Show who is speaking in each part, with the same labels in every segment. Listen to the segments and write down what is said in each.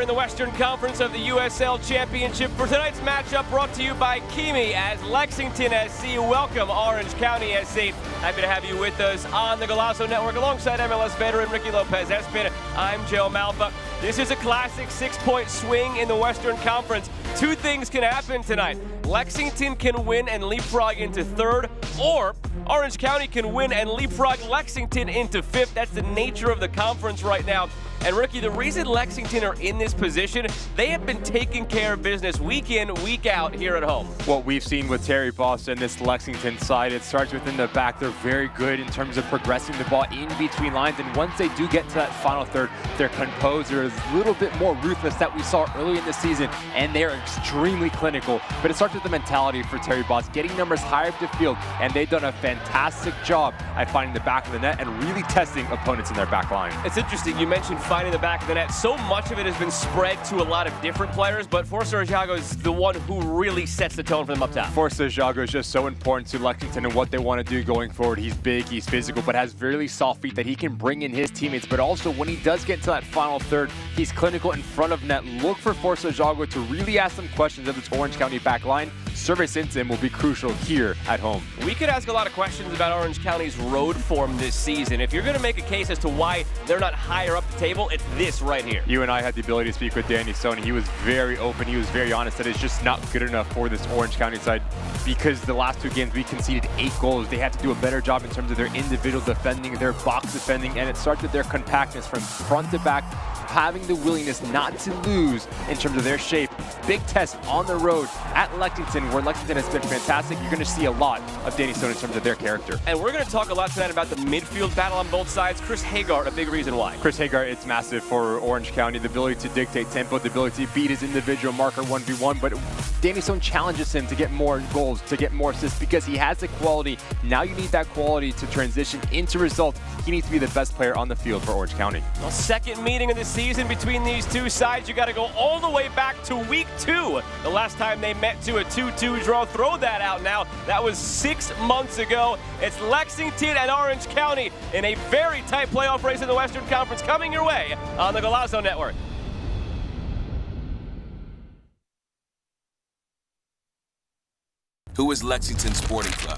Speaker 1: here in the Western Conference of the USL Championship. For tonight's matchup, brought to you by Kimi as Lexington SC welcome Orange County SC. Happy to have you with us on the Golazo Network alongside MLS veteran Ricky Lopez-Espin. I'm Joe Malpa. This is a classic 6-point swing in the Western Conference. Two things can happen tonight. Lexington can win and leapfrog into third, or Orange County can win and leapfrog Lexington into fifth. That's the nature of the conference right now. And Ricky, the reason Lexington are in this position, they have been taking care of business week in, week out here at home.
Speaker 2: What we've seen with Terry Boss and this Lexington side, it starts within the back. They're very good in terms of progressing the ball in between lines. And once they do get to that final third, they're composed. They're a little bit more ruthless that we saw early in the season. And they're extremely clinical. But it starts with the mentality for Terry Boss, getting numbers higher up the field. And they've done a fantastic job at finding the back of the net and really testing opponents in their back line. It's
Speaker 1: interesting. You mentioned finding the back of the net. So much of it has been spread to a lot of different players, but Forster Ajago is the one who really sets the tone for them up top.
Speaker 2: Forster Ajago is just so important to Lexington and what they want to do going forward. He's big, he's physical, but has really soft feet that he can bring in his teammates. But also when he does get to that final third, he's clinical in front of net. Look for Forster Ajago to really ask some questions of this Orange County back line. Service into him will be crucial here at home.
Speaker 1: We could ask a lot of questions about Orange County's road form this season. If you're going to make a case as to why they're not higher up the table, it's this right here.
Speaker 2: You and I had the ability to speak with Danny Stoney. He was very open. He was very honest that it's just not good enough for this Orange County side because the last two games we conceded 8 goals. They had to do a better job in terms of their individual defending, their box defending, and it starts with their compactness from front to back, having the willingness not to lose in terms of their shape. Big test on the road at Lexington, where Lexington has been fantastic. You're going to see a lot of Danny Stone in terms of their character.
Speaker 1: And we're going to talk a lot tonight about the midfield battle on both sides. Chris Hagar, a big reason why.
Speaker 2: Chris Hagar, it's massive for Orange County. The ability to dictate tempo, the ability to beat his individual marker 1v1, but Danny Stone challenges him to get more goals, to get more assists, because he has the quality. Now you need that quality to transition into results. He needs to be the best player on the field for Orange County.
Speaker 1: Well, second meeting of the season between these two sides. You got to go all the way back to week 2. The last time they met to a 2-2 draw. Throw that out now. That was 6 months ago. It's Lexington and Orange County in a very tight playoff race in the Western Conference coming your way on the Golazo Network.
Speaker 3: Who is Lexington Sporting Club?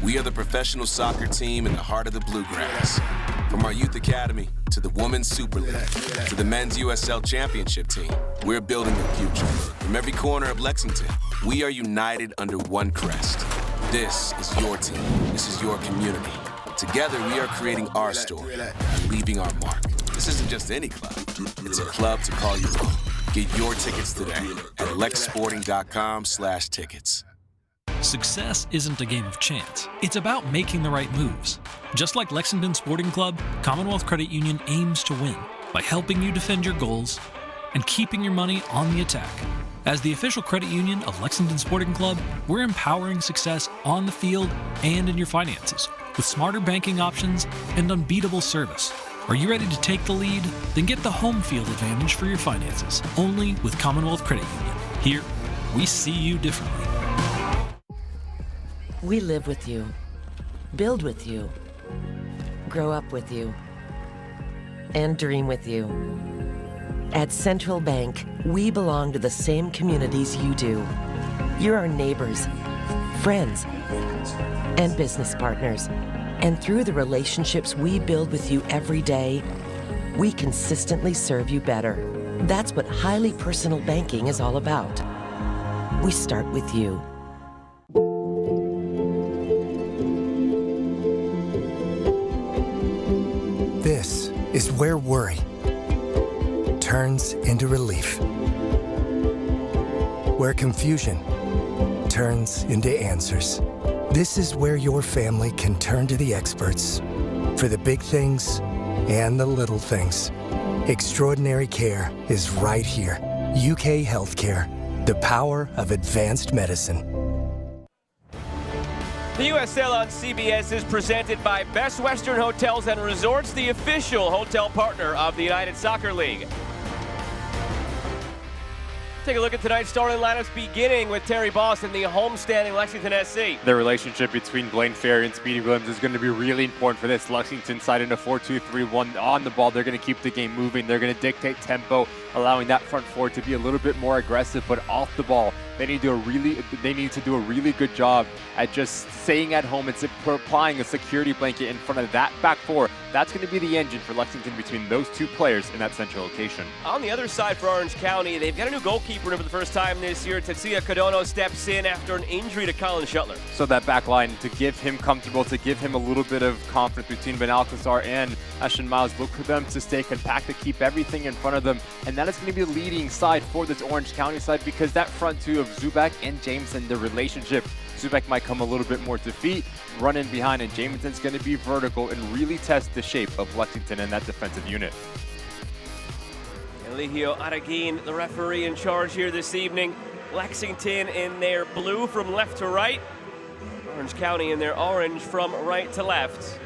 Speaker 3: We are the professional soccer team in the heart of the Bluegrass. From our Youth Academy to the Women's Super League to the Men's USL Championship team, we're building the future. From every corner of Lexington, we are united under one crest. This is your team. This is your community. Together, we are creating our story and leaving our mark. This isn't just any club. It's a club to call your own. Get your tickets today at lexsporting.com/tickets.
Speaker 4: Success isn't a game of chance. It's about making the right moves. Just like Lexington Sporting Club, Commonwealth Credit Union aims to win by helping you defend your goals and keeping your money on the attack. As the official credit union of Lexington Sporting Club, we're empowering success on the field and in your finances with smarter banking options and unbeatable service. Are you ready to take the lead? Then get the home field advantage for your finances, only with Commonwealth Credit Union. Here, we see you differently.
Speaker 5: We live with you, build with you, grow up with you, and dream with you. At Central Bank, we belong to the same communities you do. You're our neighbors, friends, and business partners. And through the relationships we build with you every day, we consistently serve you better. That's what highly personal banking is all about. We start with you.
Speaker 6: This is where worry turns into relief. Where confusion turns into answers. This is where your family can turn to the experts for the big things and the little things. Extraordinary care is right here. UK Healthcare, the power of advanced medicine.
Speaker 1: The USL on CBS is presented by Best Western Hotels and Resorts, the official hotel partner of the United Soccer League. Take a look at tonight's starting lineups, beginning with Terry Boston, the homestanding Lexington SC.
Speaker 2: The relationship between Blaine Ferry and Speedy Williams is going to be really important for this Lexington side in a 4-2-3-1. On the ball, they're going to keep the game moving. They're going to dictate tempo, allowing that front four to be a little bit more aggressive, but off the ball, they need to do a really good job at just staying at home and applying a security blanket in front of that back four. That's going to be the engine for Lexington between those two players in that central location.
Speaker 1: On the other side for Orange County, they've got a new goalkeeper in for the first time this year. Tetsuya Kodono steps in after an injury to Colin Shuttler.
Speaker 2: So that back line, to give him comfortable, to give him a little bit of confidence between Ben Alcazar and Ashton Miles, look for them to stay compact, to keep everything in front of them. And that is going to be the leading side for this Orange County side, because that front two of Zubak and Jameson, the relationship, Zubak might come a little bit more to feet, run in behind, and Jameson's going to be vertical and really test the shape of Lexington and that defensive unit.
Speaker 1: Eligio Araguin, the referee in charge here this evening. Lexington in their blue from left to right. Orange County in their orange from right to left.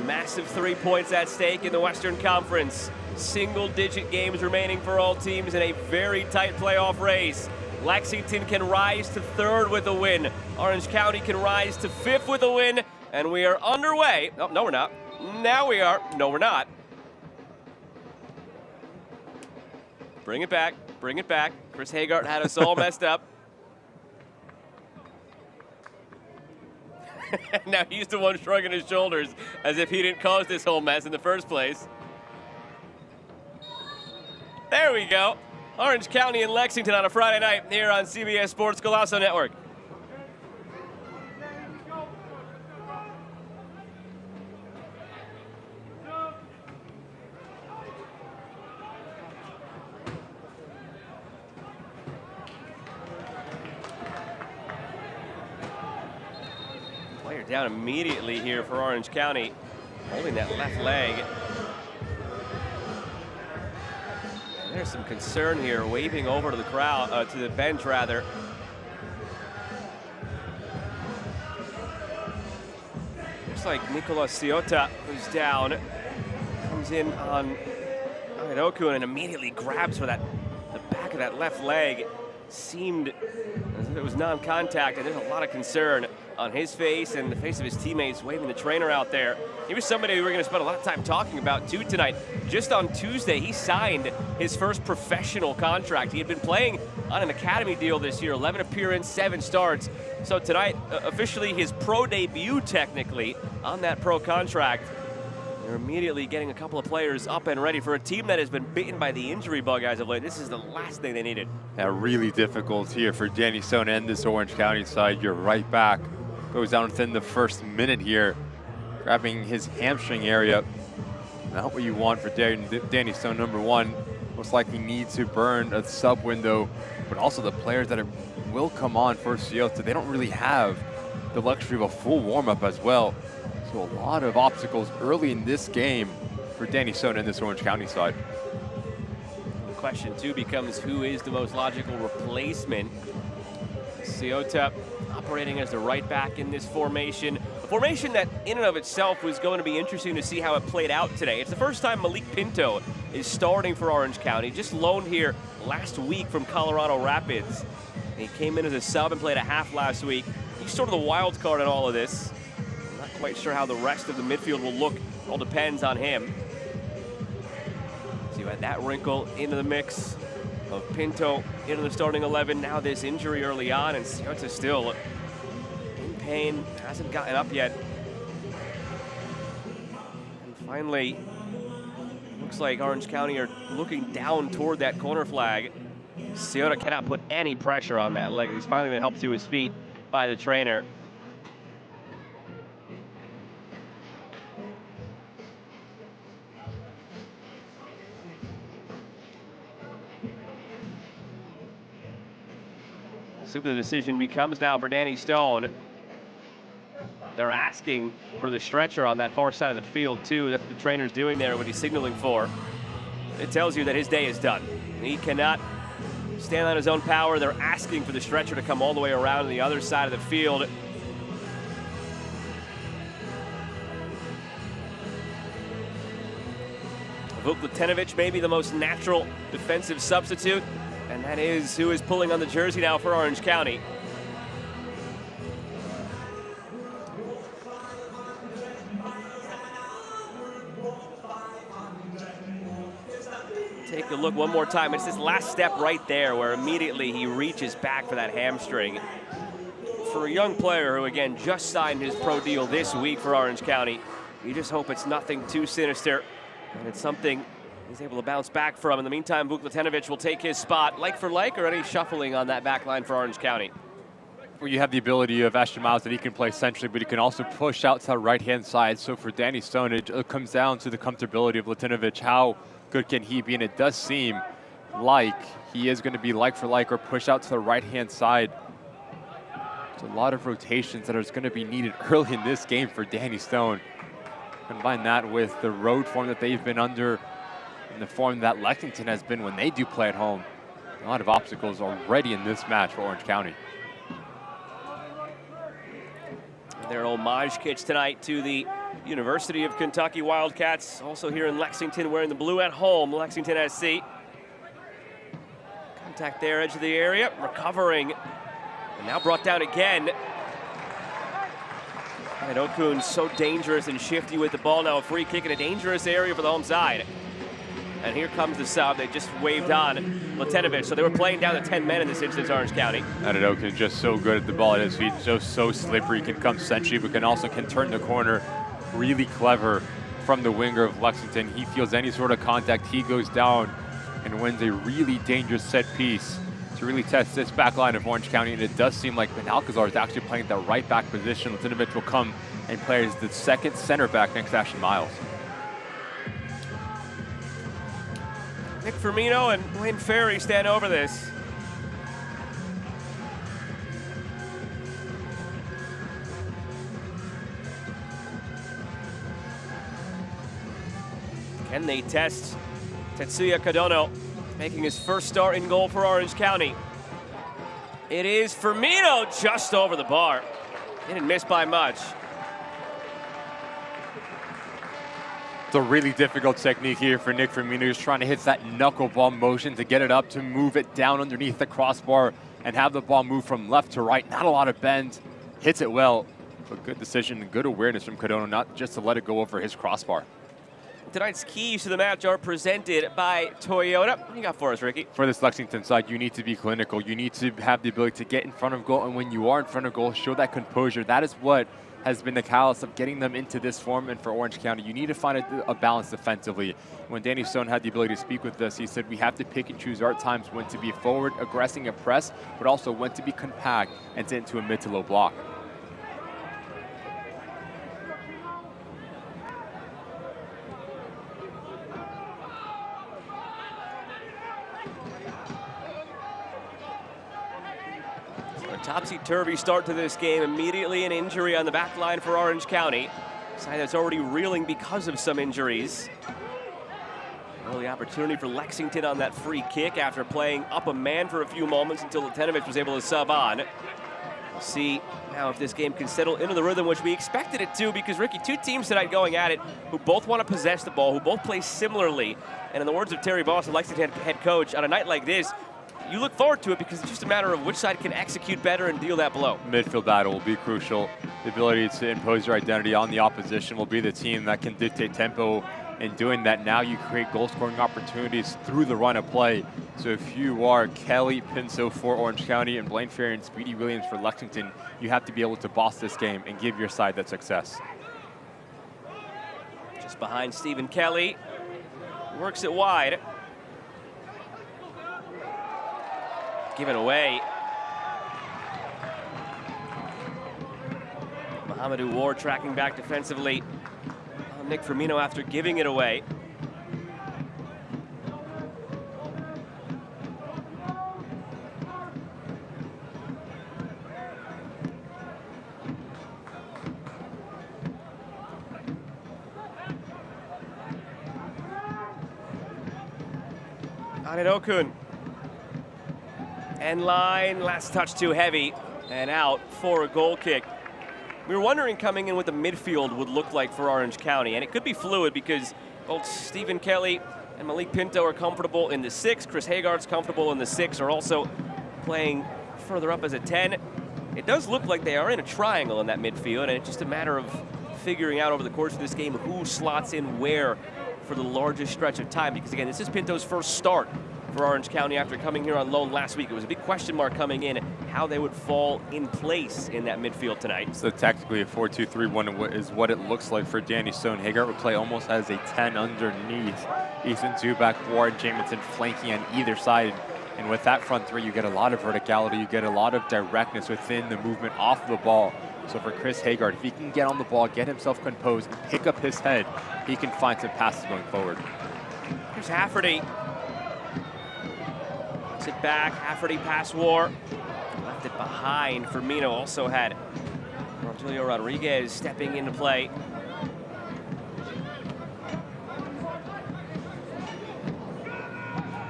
Speaker 1: Massive 3 points at stake in the Western Conference. Single-digit games remaining for all teams in a very tight playoff race. Lexington can rise to third with a win. Orange County can rise to fifth with a win. And we are underway. Oh, no, we're not. Now we are. No, we're not. Bring it back. Bring it back. Chris Hagart had us all messed up. Now he's the one shrugging his shoulders as if he didn't cause this whole mess in the first place. There we go. Orange County and Lexington on a Friday night here on CBS Sports Golazo Network. Player down immediately here for Orange County, holding that left leg. There's some concern here, waving over to the crowd, to the bench rather. Looks like Nicolas Ciota, who's down, comes in on Ajago and immediately grabs for the back of that left leg. Seemed as if it was non-contact, and there's a lot of concern on his face and the face of his teammates waving the trainer out there. He was somebody we're going to spend a lot of time talking about too tonight. Just on Tuesday, he signed his first professional contract. He had been playing on an academy deal this year, 11 appearances, 7 starts. So tonight, officially his pro debut technically on that pro contract. They're immediately getting a couple of players up and ready for a team that has been bitten by the injury bug as of late. This is the last thing they needed.
Speaker 2: Yeah, really difficult here for Danny Stone and this Orange County side. You're right back. Goes down within the first minute here, grabbing his hamstring area. Not what you want for Danny Stone, number one. Most likely needs to burn a sub window, but also the players that will come on for Ciota, they don't really have the luxury of a full warm-up as well. So a lot of obstacles early in this game for Danny Stone and this Orange County side.
Speaker 1: The question too becomes, who is the most logical replacement? Ciota operating as the right back in this formation. A formation that in and of itself was going to be interesting to see how it played out today. It's the first time Malik Pinto is starting for Orange County, just loaned here last week from Colorado Rapids. He came in as a sub and played a half last week. He's sort of the wild card in all of this. I'm not quite sure how the rest of the midfield will look. It all depends on him. So you add that wrinkle into the mix of Pinto into the starting 11. Now this injury early on, and Ciota still in pain, hasn't gotten up yet. And finally, looks like Orange County are looking down toward that corner flag. Ciota cannot put any pressure on that leg. He's finally been helped to his feet by the trainer. So the decision becomes now for Danny Stone. They're asking for the stretcher on that far side of the field too. That's what the trainer's doing there, what he's signaling for. It tells you that his day is done. He cannot stand on his own power. They're asking for the stretcher to come all the way around to the other side of the field. A Vuklatinovic maybe the most natural defensive substitute, and that is who is pulling on the jersey now for Orange County. Take a look one more time. It's this last step right there where immediately he reaches back for that hamstring. For a young player who, again, just signed his pro deal this week for Orange County, you just hope it's nothing too sinister and it's something he's able to bounce back from. In the meantime, Vuklatinovic will take his spot, like for like, or any shuffling on that back line for Orange County.
Speaker 2: Well, you have the ability of Ashton Miles that he can play centrally, but he can also push out to the right-hand side. So for Danny Stone, it comes down to the comfortability of Latinovic. How good can he be? And it does seem like he is going to be like for like or push out to the right-hand side. There's a lot of rotations that are going to be needed early in this game for Danny Stone. Combine that with the road form that they've been under and the form that Lexington has been when they do play at home. A lot of obstacles already in this match for Orange County.
Speaker 1: Their homage kits tonight to the University of Kentucky Wildcats, also here in Lexington, wearing the blue at home, Lexington SC. Contact there, edge of the area, recovering, and now brought down again. And Okun so dangerous and shifty with the ball. Now a free kick in a dangerous area for the home side. And here comes the sub. They just waved on Latinovic. So they were playing down to 10 men in this instance, Orange County.
Speaker 2: Okun just so good at the ball at his feet, just so slippery, can come century, but can also turn the corner. Really clever from the winger of Lexington. He feels any sort of contact, he goes down and wins a really dangerous set piece to really test this back line of Orange County. And it does seem like Benalcazar is actually playing the right back position. Latinovic will come and play as the second center back next to Ashton Miles.
Speaker 1: Nick Firmino and Wayne Ferry stand over this. Can they test Tetsuya Kadono, making his first start in goal for Orange County? It is Firmino just over the bar. Didn't miss by much.
Speaker 2: It's a really difficult technique here for Nick Firmino. He's trying to hit that knuckleball motion to get it up, to move it down underneath the crossbar and have the ball move from left to right. Not a lot of bend. Hits it well, but good decision and good awareness from Kadono, not just to let it go over his crossbar.
Speaker 1: Tonight's keys to the match are presented by Toyota. What do you got for us, Ricky?
Speaker 2: For this Lexington side, you need to be clinical. You need to have the ability to get in front of goal, and when you are in front of goal, show that composure. That is what has been the catalyst of getting them into this form. And for Orange County, you need to find a balance defensively. When Danny Stone had the ability to speak with us, he said we have to pick and choose our times when to be forward, aggressing and press, but also when to be compact and to into a mid to low block.
Speaker 1: Topsy-turvy start to this game. Immediately an injury on the back line for Orange County. Side that's already reeling because of some injuries. Early opportunity for Lexington on that free kick after playing up a man for a few moments until Latinovic was able to sub on. We'll see now if this game can settle into the rhythm, which we expected it to, because, Ricky, two teams tonight going at it who both want to possess the ball, who both play similarly. And in the words of Terry Boss, the Lexington head coach, on a night like this, you look forward to it because it's just a matter of which side can execute better and deal that blow.
Speaker 2: Midfield battle will be crucial. The ability to impose your identity on the opposition will be the team that can dictate tempo. In doing that, now you create goal-scoring opportunities through the run of play. So if you are Kelly Pinso for Orange County and Blaine Ferry and Speedy Williams for Lexington, you have to be able to boss this game and give your side that success.
Speaker 1: Just behind Stephen Kelly. Works it wide. Given away. Mohamedou Ward tracking back defensively on Nick Firmino after giving it away. Okun. End line, last touch too heavy, and out for a goal kick. We were wondering coming in what the midfield would look like for Orange County, and it could be fluid because both Stephen Kelly and Malik Pinto are comfortable in the 6. Chris Hagart's comfortable in the 6, are also playing further up as a 10. It does look like they are in a triangle in that midfield, and it's just a matter of figuring out over the course of this game who slots in where for the largest stretch of time. Because again, this is Pinto's first start for Orange County after coming here on loan last week. It was a big question mark coming in how they would fall in place in that midfield tonight.
Speaker 2: So tactically a 4-2-3-1 is what it looks like for Danny Stone. Hagar would play almost as a 10 underneath. Ethan Zubak, Warren Jamison flanking on either side. And with that front three, you get a lot of verticality, you get a lot of directness within the movement off the ball. So for Chris Hagar, if he can get on the ball, get himself composed, and pick up his head, he can find some passes going forward.
Speaker 1: Here's Hafferty. Sit back, Hafferty pass war. Left it behind. Firmino also had Rogelio Rodriguez stepping into play.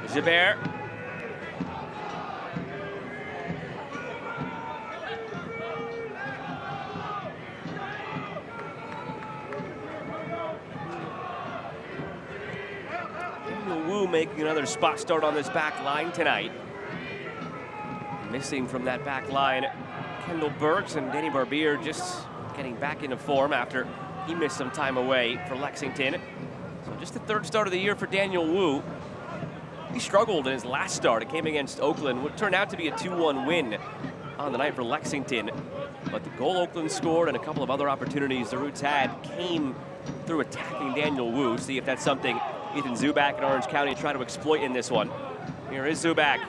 Speaker 1: Gibert. Wu making another spot start on this back line tonight. Missing from that back line, Kendall Burks, and Danny Barbier just getting back into form after he missed some time away for Lexington. So just the 3rd start of the year for Daniel Wu. He struggled in his last start. It came against Oakland, what turned out to be a 2-1 win on the night for Lexington. But the goal Oakland scored and a couple of other opportunities the Roots had came through attacking Daniel Wu. See if that's something Ethan Zubak and Orange County try to exploit in this one. Here is Zubak.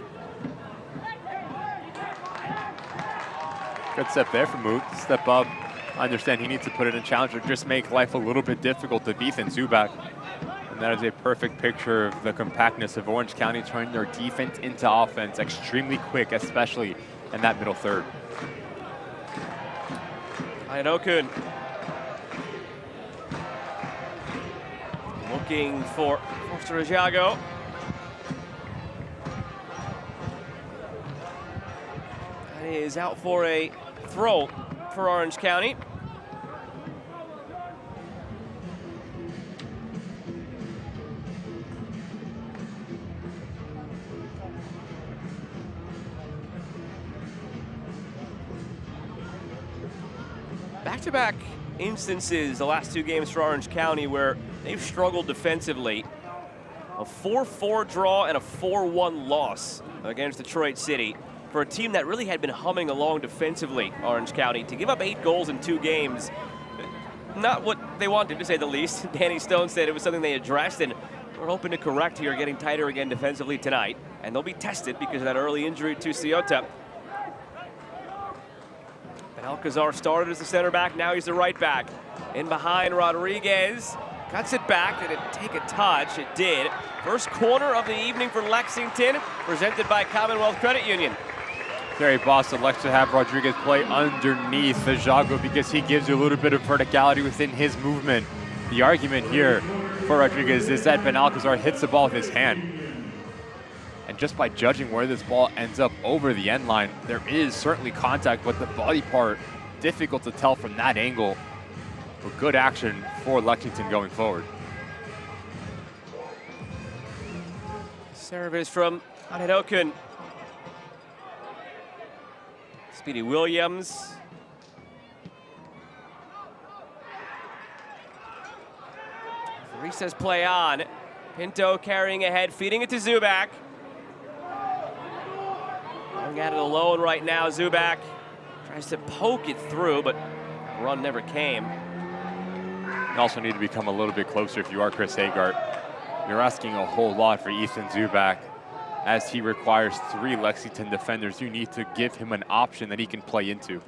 Speaker 2: Good step there from Wu. Step up. I understand he needs to put in a challenge or just make life a little bit difficult of Ethan Zubak. And that is a perfect picture of the compactness of Orange County turning their defense into offense extremely quick, especially in that middle third.
Speaker 1: Okun looking for Forster Ajago. That is out for a throw for Orange County. Back-to-back instances the last 2 games for Orange County where they've struggled defensively. A 4-4 draw and a 4-1 loss against Detroit City for a team that really had been humming along defensively, Orange County. To give up 8 goals in 2 games, not what they wanted, to say the least. Danny Stone said it was something they addressed, and we're hoping to correct here, getting tighter again defensively tonight. And they'll be tested because of that early injury to Ciotta. Alcazar started as the center back, now he's the right back. In behind Rodriguez, cuts it back, did it take a touch? It did. First corner of the evening for Lexington, presented by Commonwealth Credit Union.
Speaker 2: Gary Boston likes to have Rodriguez play underneath Ajago because he gives you a little bit of verticality within his movement. The argument here for Rodriguez is that Ben Alcazar hits the ball with his hand. And just by judging where this ball ends up over the end line, there is certainly contact, but the body part, difficult to tell from that angle. But good action for Lexington going forward.
Speaker 1: Service from Okun. Speedy Williams. Recess play on. Pinto carrying ahead, feeding it to Zubak. Going at it alone right now, Zubak tries to poke it through, but run never came.
Speaker 2: You also need to become a little bit closer if you are Chris Hagar. You're asking a whole lot for Ethan Zubak. As he requires 3 Lexington defenders, you need to give him an option that he can play into.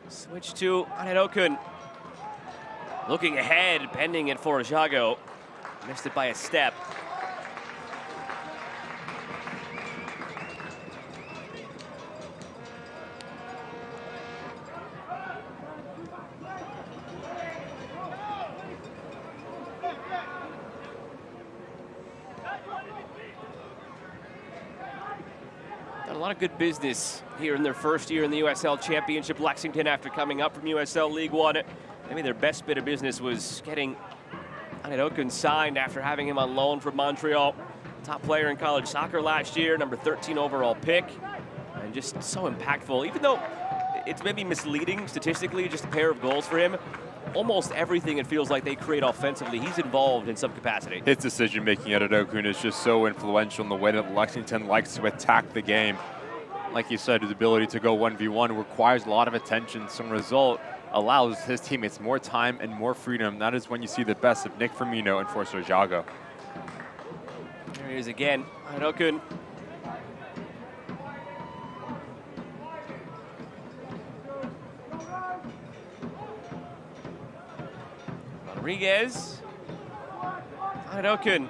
Speaker 1: Switch to Okun. Looking ahead, bending it for Ajago. Missed it by a step. lot of good business here in their first year in the USL Championship. Lexington, after coming up from USL League One, maybe their best bit of business was getting Ajago signed after having him on loan from Montreal. Top player in college soccer last year, number 13 overall pick, and just so impactful. Even though it's maybe misleading statistically, just a pair of goals for him, almost everything it feels like they create offensively, he's involved in some capacity.
Speaker 2: His decision-making at Ajago is just so influential in the way that Lexington likes to attack the game. Like you said, his ability to go 1v1 requires a lot of attention. Some result allows his teammates more time and more freedom. That is when you see the best of Nick Firmino and Forster Ajago.
Speaker 1: There he is again, Ajago. Rodriguez. Ajago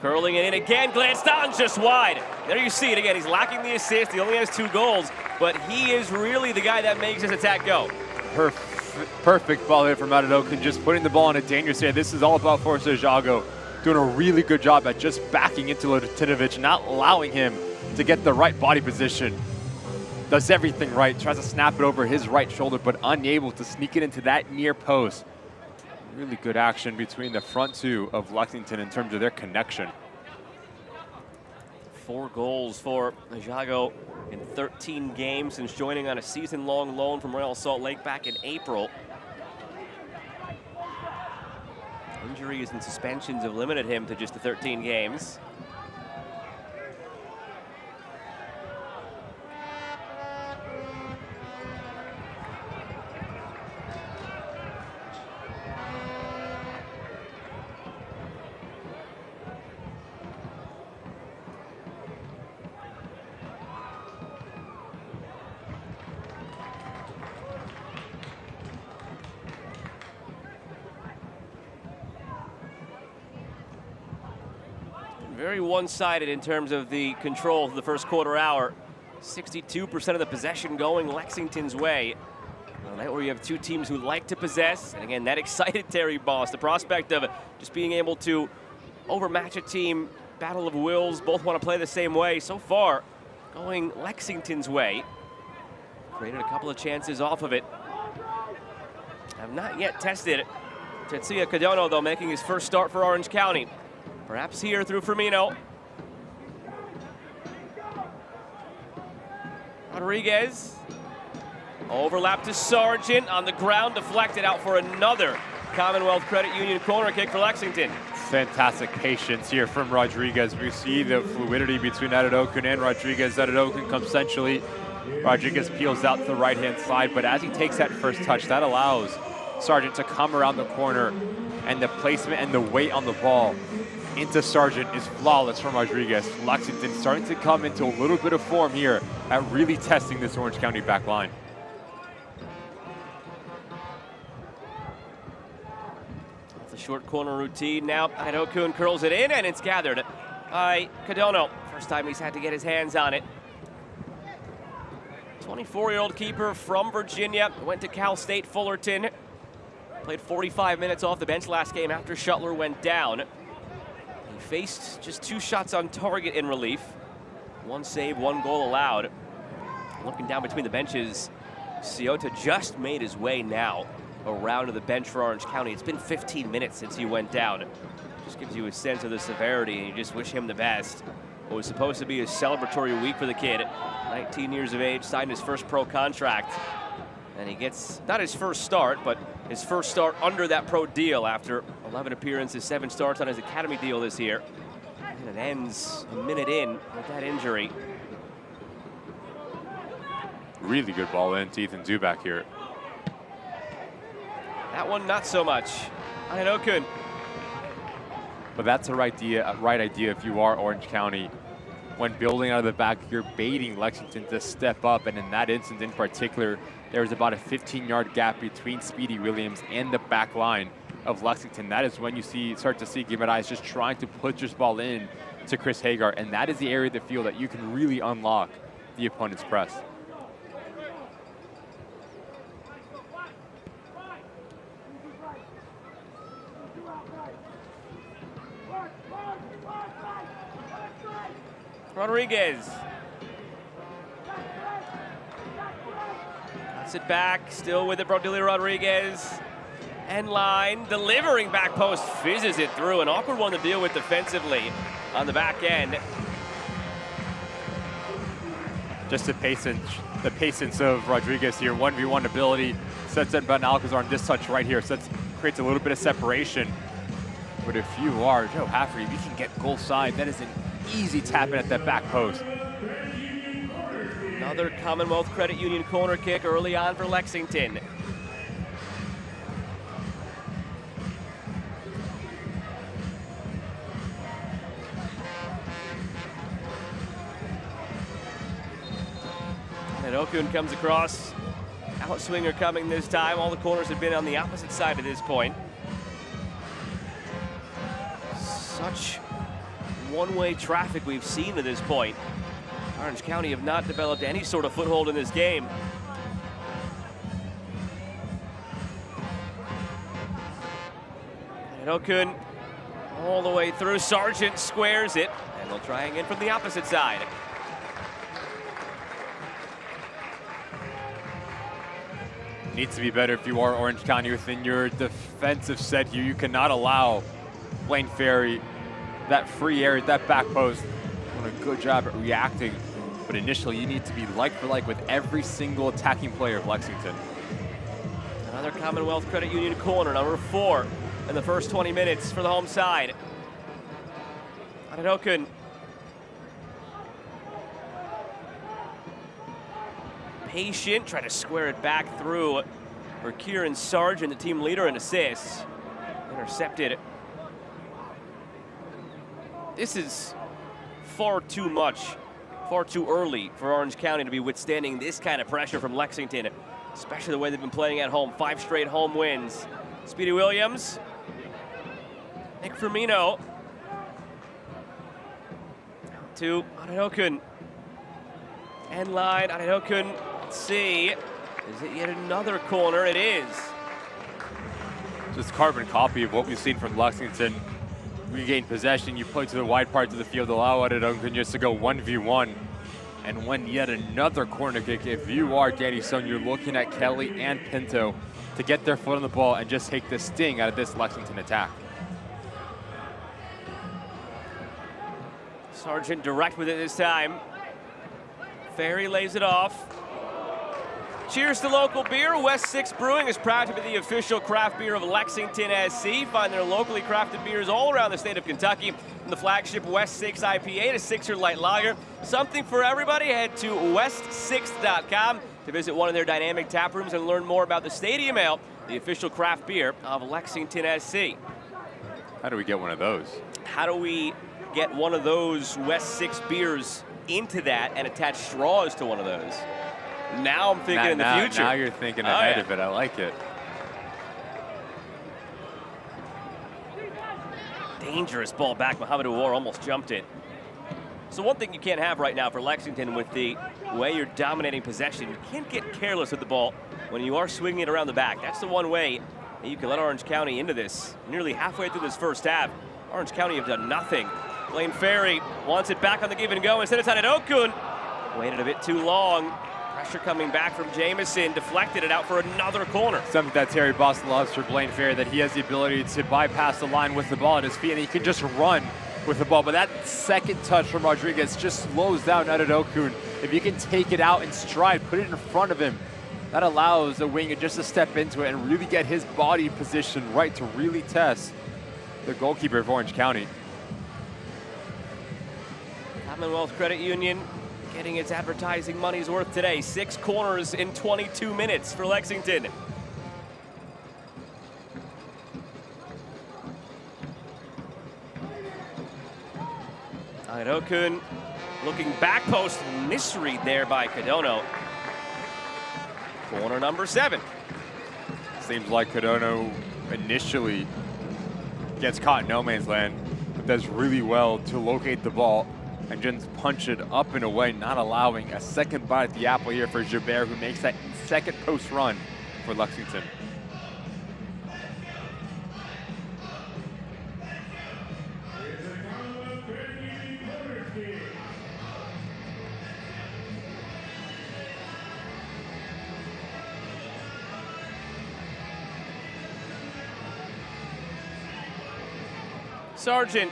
Speaker 1: curling it in again, glanced on just wide. There you see it again. He's lacking the assist. He only has 2 goals, but he is really the guy that makes his attack go.
Speaker 2: Perfect ball hit from Ajago, just putting the ball in a dangerous area. This is all about Forster Ajago doing a really good job at just backing into Latinovic, not allowing him to get the right body position. Does everything right, tries to snap it over his right shoulder, but unable to sneak it into that near post. Really good action between the front two of Lexington in terms of their connection.
Speaker 1: 4 goals for Ajago in 13 games since joining on a season-long loan from Royal Salt Lake back in April. Injuries and suspensions have limited him to just the 13 games. Very one-sided in terms of the control for the first quarter hour. 62% of the possession going Lexington's way. On a night where you have 2 teams who like to possess, and again, that excited Terry Boss. The prospect of just being able to overmatch a team, battle of wills, both want to play the same way. So far, going Lexington's way. Created a couple of chances off of it. Have not yet tested Tetsuya Kadono, though, making his first start for Orange County. Perhaps here through Firmino. Rodriguez. Overlap to Sargent on the ground, deflected out for another Commonwealth Credit Union corner kick for Lexington.
Speaker 2: Fantastic patience here from Rodriguez. We see the fluidity between Ajago and Rodriguez. Ajago comes centrally. Rodriguez peels out to the right-hand side, but as he takes that first touch, that allows Sargent to come around the corner, and the placement and the weight on the ball into Sargent is flawless from Rodriguez. Lexington starting to come into a little bit of form here at really testing this Orange County back line.
Speaker 1: It's a short corner routine now. Ajago curls it in, and it's gathered by Kadono. First time he's had to get his hands on it. 24-year-old keeper from Virginia, went to Cal State Fullerton. Played 45 minutes off the bench last game after Shuttler went down. He faced just 2 shots on target in relief. 1 save, 1 goal allowed. Looking down between the benches, Ciota just made his way now around to the bench for Orange County. It's been 15 minutes since he went down. Just gives you a sense of the severity, and you just wish him the best. What was supposed to be a celebratory week for the kid. 19 years of age, signed his first pro contract. And he gets, not his first start, but his first start under that pro deal after 11 appearances, 7 starts on his academy deal this year. And it ends a minute in with that injury.
Speaker 2: Really good ball in to Ethan Zubak here.
Speaker 1: That one, not so much. Ajago.
Speaker 2: But that's the right idea if you are Orange County. When building out of the back, you're baiting Lexington to step up, and in that instance in particular, there's about a 15-yard gap between Speedy Williams and the back line of Lexington. That is when you start to see Guimaraes just trying to put this ball in to Chris Hagar, and that is the area of the field that you can really unlock the opponent's press.
Speaker 1: Rodriguez Gets it back, still with it, Brodilio Rodriguez. End line, delivering back post, fizzes it through. An awkward one to deal with defensively on the back end.
Speaker 2: Just the patience of Rodriguez here. 1v1 ability sets in Ben Alcazar on this touch right here. Creates a little bit of separation. But if you are Joe Hafferty, if you can get goal side, that is an easy tap in at that back post.
Speaker 1: Another Commonwealth Credit Union corner kick early on for Lexington. And Okun comes across. Outswinger coming this time. All the corners have been on the opposite side at this point. Such one-way traffic we've seen to this point. Orange County have not developed any sort of foothold in this game. And Okun all the way through. Sargent squares it, and they'll try again from the opposite side.
Speaker 2: Needs to be better if you are Orange County within your defensive set here. You cannot allow Blaine Ferry that free area, that back post. Doing a good job at reacting. But initially, you need to be like for like with every single attacking player of Lexington.
Speaker 1: Another Commonwealth Credit Union corner, number 4 in the first 20 minutes for the home side. Okun. Patient, try to square it back through for Kieran Sargent, the team leader in assists. Intercepted. This is far too much, far too early for Orange County to be withstanding this kind of pressure from Lexington, especially the way they've been playing at home. 5 straight home wins. Speedy Williams. Nick Firmino. To Okun. End line, Okun. Let's see. Is it yet another corner? It is.
Speaker 2: Just carbon copy of what we've seen from Lexington. Regain possession, you play to the wide parts of the field, allow Okun just to go 1v1 and win yet another corner kick. If you are Danny Stone, you're looking at Kelly and Pinto to get their foot on the ball and just take the sting out of this Lexington attack.
Speaker 1: Sargent direct with it this time. Ferry lays it off. Cheers to local beer. West 6 Brewing is proud to be the official craft beer of Lexington SC. Find their locally crafted beers all around the state of Kentucky. From the flagship West 6 IPA to 6er Light Lager. Something for everybody. Head to west6.com to visit one of their dynamic tap rooms and learn more about the Stadium Ale, the official craft beer of Lexington SC.
Speaker 2: How do we get one of those?
Speaker 1: How do we get one of those West 6 beers into that and attach straws to one of those? Now I'm thinking in the future.
Speaker 2: Now you're thinking ahead of it. I like it.
Speaker 1: Dangerous ball back. Mohamed Ouar almost jumped it. So one thing you can't have right now for Lexington with the way you're dominating possession, you can't get careless with the ball when you are swinging it around the back. That's the one way that you can let Orange County into this. Nearly halfway through this first half, Orange County have done nothing. Blaine Ferry wants it back on the give and go. Instead it's on Okun. Waited a bit too long. Pressure coming back from Jamison, deflected it out for another corner.
Speaker 2: Something that Terry Boston loves for Blaine Ferry, that he has the ability to bypass the line with the ball at his feet, and he can just run with the ball. But that second touch from Rodriguez just slows down Okun. If you can take it out in stride, put it in front of him, that allows the winger just to step into it and really get his body position right to really test the goalkeeper of Orange County.
Speaker 1: Commonwealth Credit Union getting its advertising money's worth today. 6 corners in 22 minutes for Lexington. Okun looking back post, misread there by Cadono. Corner number 7.
Speaker 2: Seems like Cadono initially gets caught in no man's land, but does really well to locate the ball and just punch it up and away, not allowing a second bite at the apple here for Gilbert, who makes that second post run for Lexington.
Speaker 1: Sargent.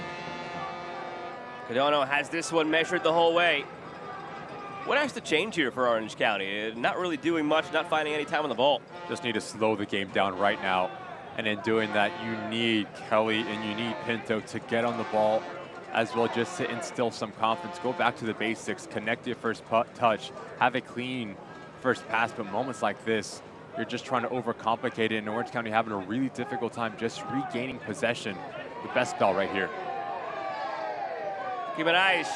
Speaker 1: Cadono has this one measured the whole way. What has to change here for Orange County? Not really doing much, not finding any time on the ball.
Speaker 2: Just need to slow the game down right now. And in doing that, you need Kelly and you need Pinto to get on the ball as well, just to instill some confidence. Go back to the basics, connect your first touch, have a clean first pass. But moments like this, you're just trying to overcomplicate it, and Orange County having a really difficult time just regaining possession. The best ball right here.
Speaker 1: Gimenez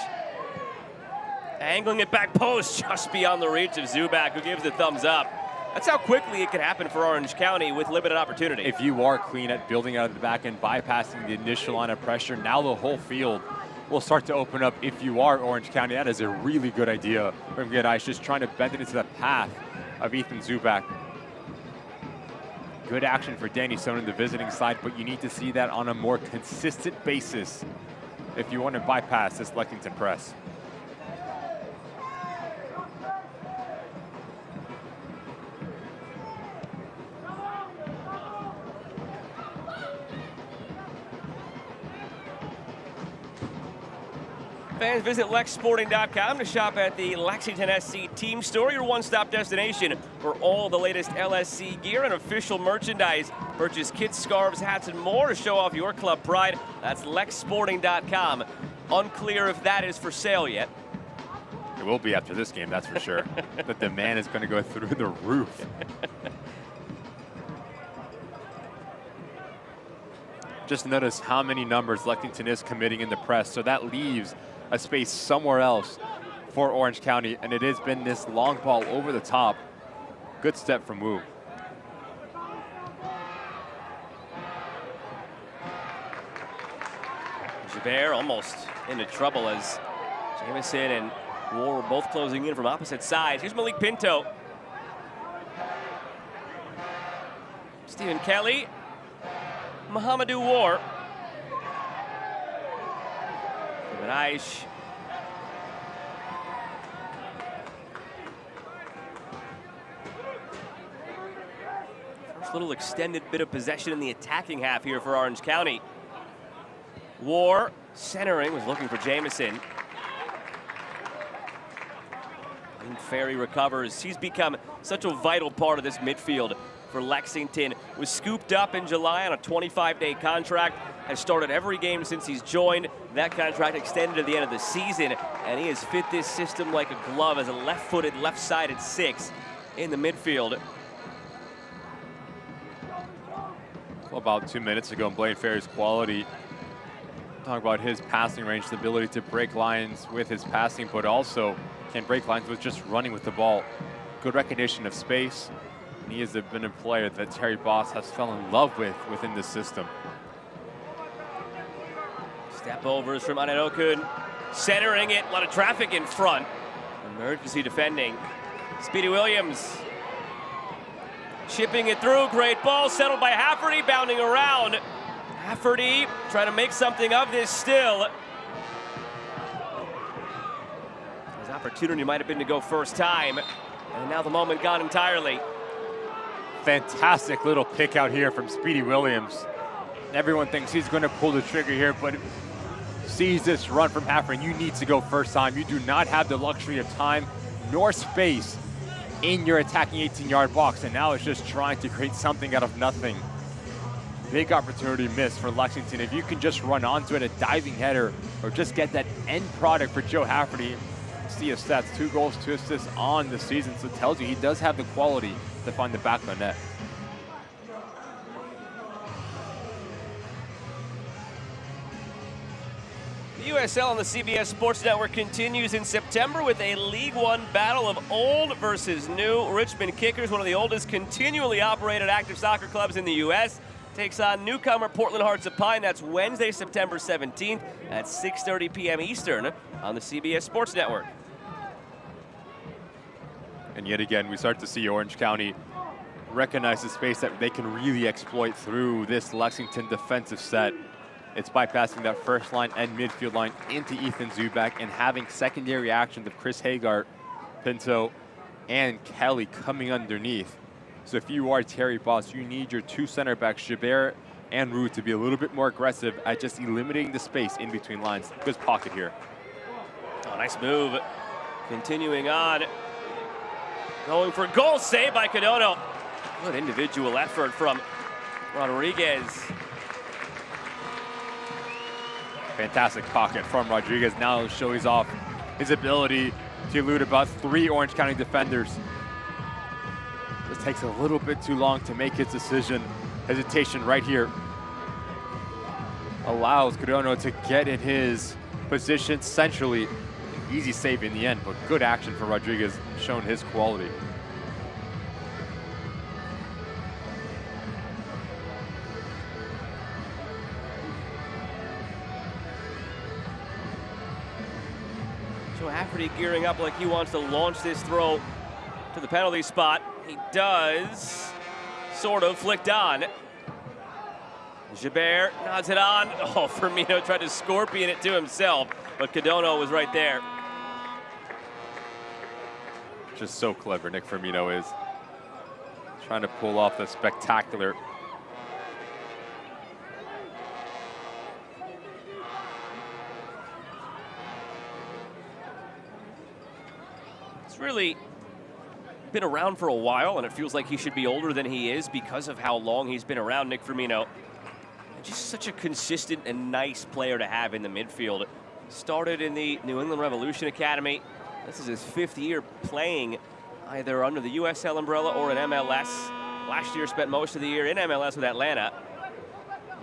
Speaker 1: angling it back post just beyond the reach of Zubak, who gives the thumbs up. That's how quickly it can happen for Orange County with limited opportunity.
Speaker 2: If you are clean at building out of the back end, bypassing the initial line of pressure, now the whole field will start to open up. If you are Orange County, that is a really good idea from Gimenez, just trying to bend it into the path of Ethan Zubak. Good action for Danny Stone in the visiting side, but you need to see that on a more consistent basis if you want to bypass this Lexington press.
Speaker 1: Fans, visit lexsporting.com to shop at the Lexington SC team store, your one-stop destination for all the latest LSC gear and official merchandise. Purchase kits, scarves, hats, and more to show off your club pride. That's lexsporting.com. Unclear if that is for sale yet.
Speaker 2: It will be after this game, that's for sure. The demand is going to go through the roof. Just notice how many numbers Lexington is committing in the press, so that leaves a space somewhere else for Orange County, and it has been this long ball over the top. Good step from Wu.
Speaker 1: Javert almost into trouble as Jamison and War were both closing in from opposite sides. Here's Malik Pinto. Stephen Kelly. Muhammadu War. Gimenez. First little extended bit of possession in the attacking half here for Orange County. War centering, was looking for Jamison. Ferry recovers. He's become such a vital part of this midfield for Lexington. Was scooped up in July on a 25-day contract. Has started every game since he's joined. That contract extended to the end of the season, and he has fit this system like a glove as a left-footed, left-sided 6 in the midfield.
Speaker 2: Well, about 2 minutes ago, Blaine Ferry's quality. Talk about his passing range, the ability to break lines with his passing, but also can break lines with just running with the ball. Good recognition of space. And he has been a player that Terry Boss has fell in love with within this system.
Speaker 1: Step overs from Ananokun. Centering it, a lot of traffic in front. Emergency defending. Speedy Williams. Chipping it through, great ball, settled by Hafferty, bounding around. Hafferty trying to make something of this still. His opportunity might have been to go first time, and now the moment gone entirely.
Speaker 2: Fantastic little pick out here from Speedy Williams. Everyone thinks he's going to pull the trigger here, but sees this run from Hafferty. You need to go first time. You do not have the luxury of time nor space in your attacking 18-yard box, and now it's just trying to create something out of nothing. Big opportunity missed for Lexington. If you can just run onto it, a diving header, or just get that end product for Joe Hafferty. See his stats, 2 goals, 2 assists on the season, so it tells you he does have the quality to find the back of the net.
Speaker 1: The USL on the CBS Sports Network continues in September with a League One battle of old versus new. Richmond Kickers, one of the oldest continually operated active soccer clubs in the U.S., takes on newcomer Portland Hearts of Pine. That's Wednesday, September 17th at 6:30 p.m. Eastern on the CBS Sports Network.
Speaker 2: And yet again, we start to see Orange County recognize the space that they can really exploit through this Lexington defensive set. It's bypassing that first line and midfield line into Ethan Zubak and having secondary actions of Chris Hagart, Pinto, and Kelly coming underneath. So if you are Terry Boss, you need your 2 center backs, Jabert and Ruud to be a little bit more aggressive at just eliminating the space in between lines. Good pocket here.
Speaker 1: Oh, nice move. Continuing on. Going for goal, save by Codono. Good individual effort from Rodriguez.
Speaker 2: Fantastic pocket from Rodriguez. Now shows off his ability to elude about 3 Orange County defenders. Just takes a little bit too long to make his decision. Hesitation right here allows Codono to get in his position centrally. Easy save in the end, but good action for Rodriguez, showing his quality.
Speaker 1: Joe Hafferty gearing up like he wants to launch this throw to the penalty spot. He does, sort of, flicked on. Gibert nods it on. Oh, Firmino tried to scorpion it to himself, but Codono was right there.
Speaker 2: Just so clever, Nick Firmino is. Trying to pull off the spectacular.
Speaker 1: It's really been around for a while, and it feels like he should be older than he is because of how long he's been around, Nick Firmino. Just such a consistent and nice player to have in the midfield. Started in the New England Revolution Academy. This is his 5th year playing either under the USL umbrella or in MLS. Last year spent most of the year in MLS with Atlanta.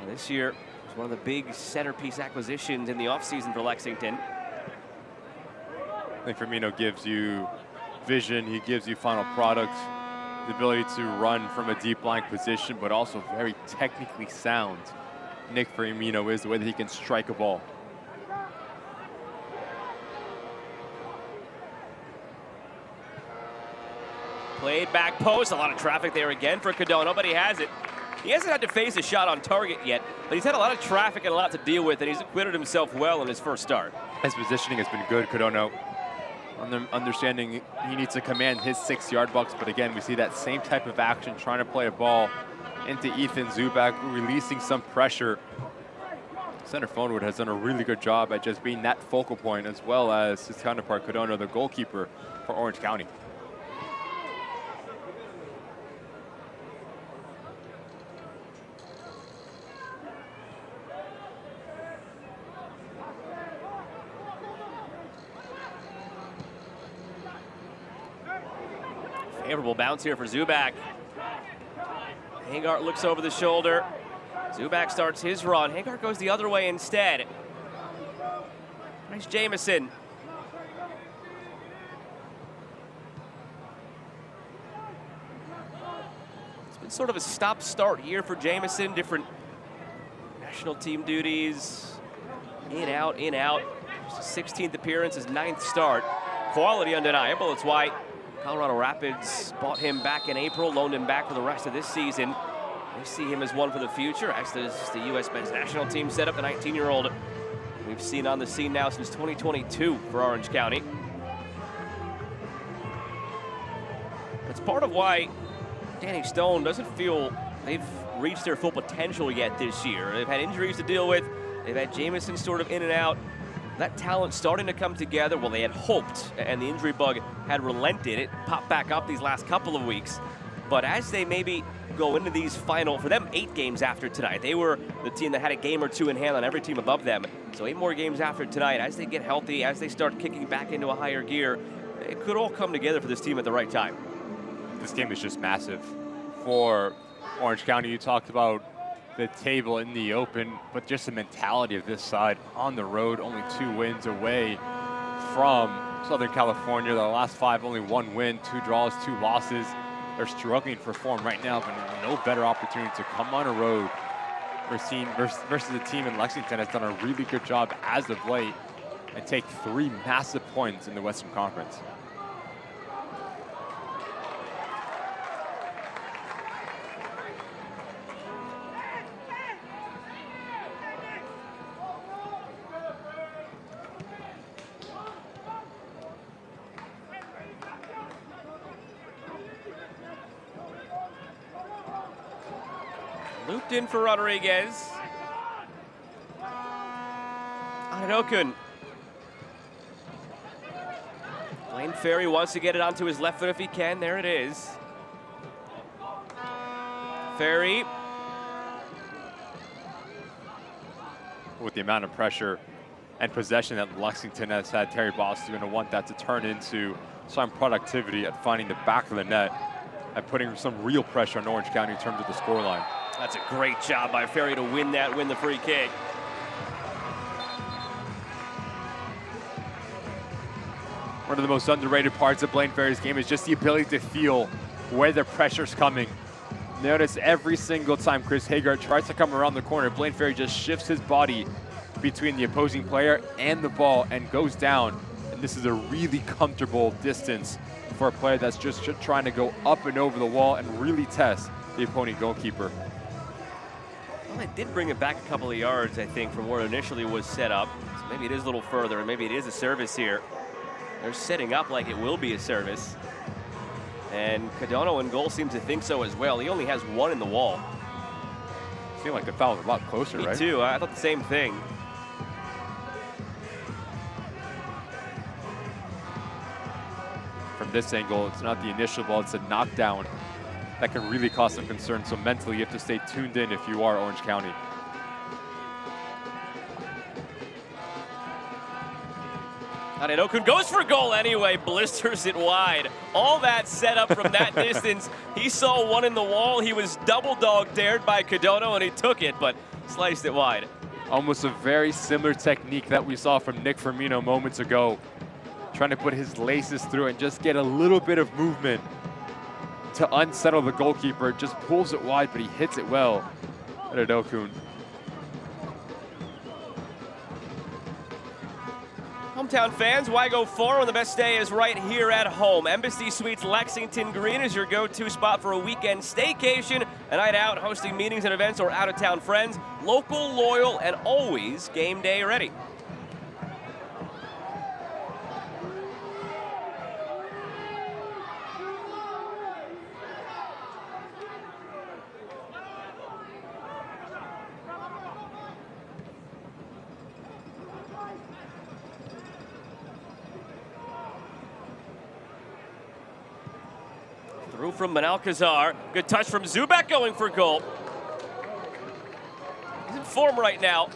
Speaker 1: And this year was one of the big centerpiece acquisitions in the offseason for Lexington.
Speaker 2: I think Firmino gives you vision, he gives you final product, the ability to run from a deep line position, but also very technically sound. Nick Firmino is the way that he can strike a ball.
Speaker 1: Played back post, a lot of traffic there again for Codono, but he has it. He hasn't had to face a shot on target yet, but he's had a lot of traffic and a lot to deal with, and he's acquitted himself well in his first start.
Speaker 2: His positioning has been good, Codono. Understanding he needs to command his 6-yard box, but again, we see that same type of action, trying to play a ball into Ethan Zubak, releasing some pressure. Center forward has done a really good job at just being that focal point, as well as his counterpart, Codono, the goalkeeper for Orange County.
Speaker 1: Favorable bounce here for Zubak. Hangart looks over the shoulder. Zubak starts his run. Hangart goes the other way instead. Nice Jamison. It's been sort of a stop-start year for Jamison. Different national team duties. In, out, in, out. His 16th appearance, his 9th start. Quality undeniable. It's why Colorado Rapids bought him back in April, loaned him back for the rest of this season. They see him as one for the future, as does the U.S. men's national team set up, the 19-year-old we've seen on the scene now since 2022 for Orange County. It's part of why Danny Stone doesn't feel they've reached their full potential yet this year. They've had injuries to deal with. They've had Jamison sort of in and out. That talent starting to come together. Well, they had hoped, and the injury bug had relented. It popped back up these last couple of weeks. But as they maybe go into these final, for them, 8 games after tonight. They were the team that had a game or 2 in hand on every team above them. So 8 more games after tonight. As they get healthy, as they start kicking back into a higher gear, it could all come together for this team at the right time.
Speaker 2: This game is just massive for Orange County. You talked about the table in the open, but just the mentality of this side on the road, only 2 wins away from Southern California. The last 5, only 1 win, 2 draws, 2 losses. They're struggling for form right now, but no better opportunity to come on a road versus a team in Lexington has done a really good job as of late and take 3 massive points in the Western Conference.
Speaker 1: Looped in for Rodriguez. Adokun. Blaine Ferry wants to get it onto his left foot if he can. There it is. Ferry.
Speaker 2: With the amount of pressure and possession that Lexington has had, Terry Boss is going to want that to turn into some productivity at finding the back of the net and putting some real pressure on Orange County in terms of the scoreline.
Speaker 1: That's a great job by Ferry to win the free kick.
Speaker 2: One of the most underrated parts of Blaine Ferry's game is just the ability to feel where the pressure's coming. Notice every single time Chris Hagar tries to come around the corner, Blaine Ferry just shifts his body between the opposing player and the ball and goes down. And this is a really comfortable distance for a player that's just trying to go up and over the wall and really test the opponent goalkeeper.
Speaker 1: Well, they did bring it back a couple of yards, I think, from where it initially was set up. So maybe it is a little further, and maybe it is a service here. They're setting up like it will be a service. And Cadano in goal seems to think so as well. He only has one in the wall.
Speaker 2: Seemed like the foul was a lot closer, right?
Speaker 1: Me too. I thought the same thing.
Speaker 2: From this angle, it's not the initial ball, it's a knockdown that can really cause some concern. So mentally, you have to stay tuned in if you are Orange County.
Speaker 1: Adokun goes for goal anyway, blisters it wide. All that set up from that distance. He saw one in the wall. He was double dog dared by Cadano, and he took it, but sliced it wide.
Speaker 2: Almost a very similar technique that we saw from Nick Firmino moments ago. Trying to put his laces through and just get a little bit of movement to unsettle the goalkeeper. Just pulls it wide, but he hits it well. Adokun.
Speaker 1: Hometown fans, why go far when the best stay is right here at home? Embassy Suites Lexington Green is your go-to spot for a weekend staycation, a night out, hosting meetings and events, or out-of-town friends. Local, loyal, and always game day ready. Through from Manalcazar. Good touch from Zubak going for goal. He's in form right now.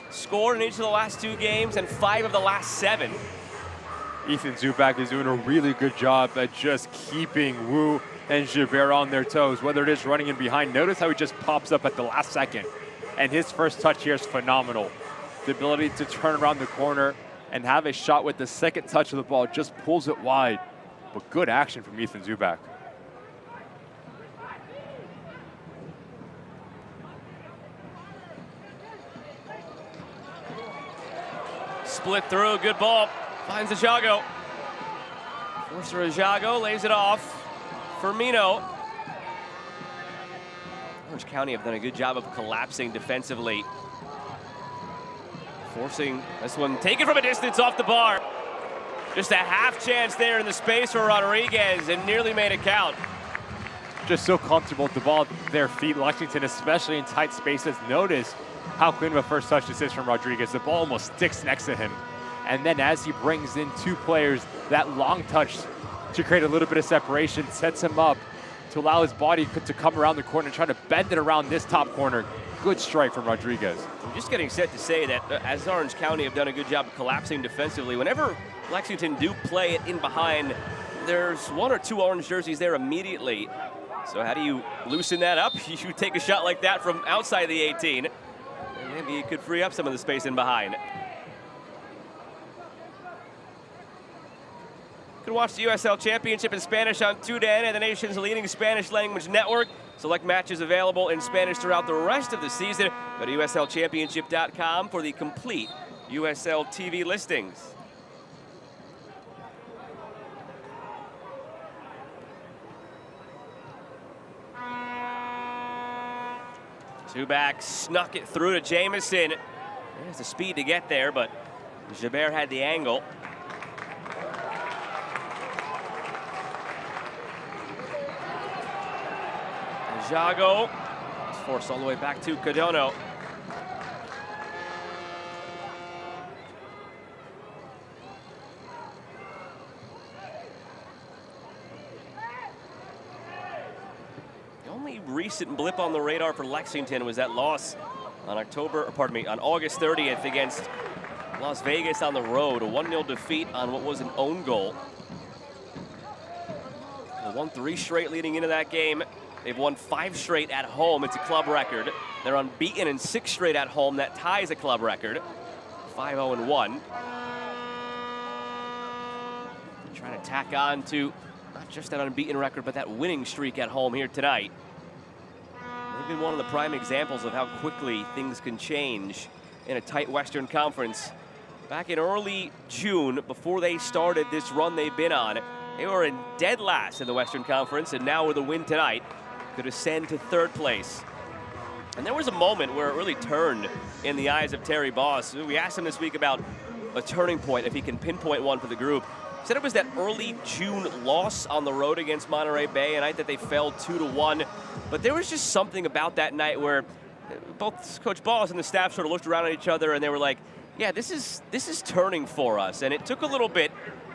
Speaker 1: Scored in each of the last 2 games and 5 of the last 7.
Speaker 2: Ethan Zubak is doing a really good job at just keeping Wu and Gilbert on their toes, whether it is running in behind. Notice how he just pops up at the last second. And his first touch here is phenomenal. The ability to turn around the corner and have a shot with the second touch of the ball, just pulls it wide. But good action from Ethan Zubak.
Speaker 1: Split through, good ball. Finds Ajago. Forster Ajago lays it off. Firmino. Orange County have done a good job of collapsing defensively. Forcing this one taken from a distance off the bar. Just a half chance there in the space for Rodriguez and nearly made it count.
Speaker 2: Just so comfortable with the ball at their feet. Lexington, especially in tight spaces, notice how clean of a first touch this is from Rodriguez. The ball almost sticks next to him. And then as he brings in 2 players, that long touch to create a little bit of separation sets him up to allow his body to come around the corner and try to bend it around this top corner. Good strike from Rodriguez.
Speaker 1: I'm just getting set to say that as Orange County have done a good job of collapsing defensively, whenever Lexington do play it in behind, there's 1 or 2 orange jerseys there immediately. So how do you loosen that up? You take a shot like that from outside the 18. Maybe you could free up some of the space in behind. You can watch the USL Championship in Spanish on TUDN, the nation's leading Spanish language network. Select matches available in Spanish throughout the rest of the season. Go to USLChampionship.com for the complete USL TV listings. Zubak snuck it through to Jamison. He has the speed to get there, but Gilbert had the angle. Ajago forced all the way back to Cardano. The only recent blip on the radar for Lexington was that loss on August 30th against Las Vegas on the road. A 1-0 defeat on what was an own goal. They won 3 straight leading into that game. They've won 5 straight at home. It's a club record. They're unbeaten in 6 straight at home. That ties a club record. 5-0-1. Trying to tack on to not just that unbeaten record, but that winning streak at home here tonight. They've been one of the prime examples of how quickly things can change in a tight Western Conference. Back in early June, before they started this run they've been on, they were in dead last in the Western Conference, and now with a win tonight, could ascend to 3rd place. And there was a moment where it really turned in the eyes of Terry Boss. We asked him this week about a turning point, if he can pinpoint one for the group. He said it was that early June loss on the road against Monterey Bay, a night that they fell 2-1. But there was just something about that night where both Coach Boss and the staff sort of looked around at each other and they were like, yeah, this is turning for us. And it took a little bit.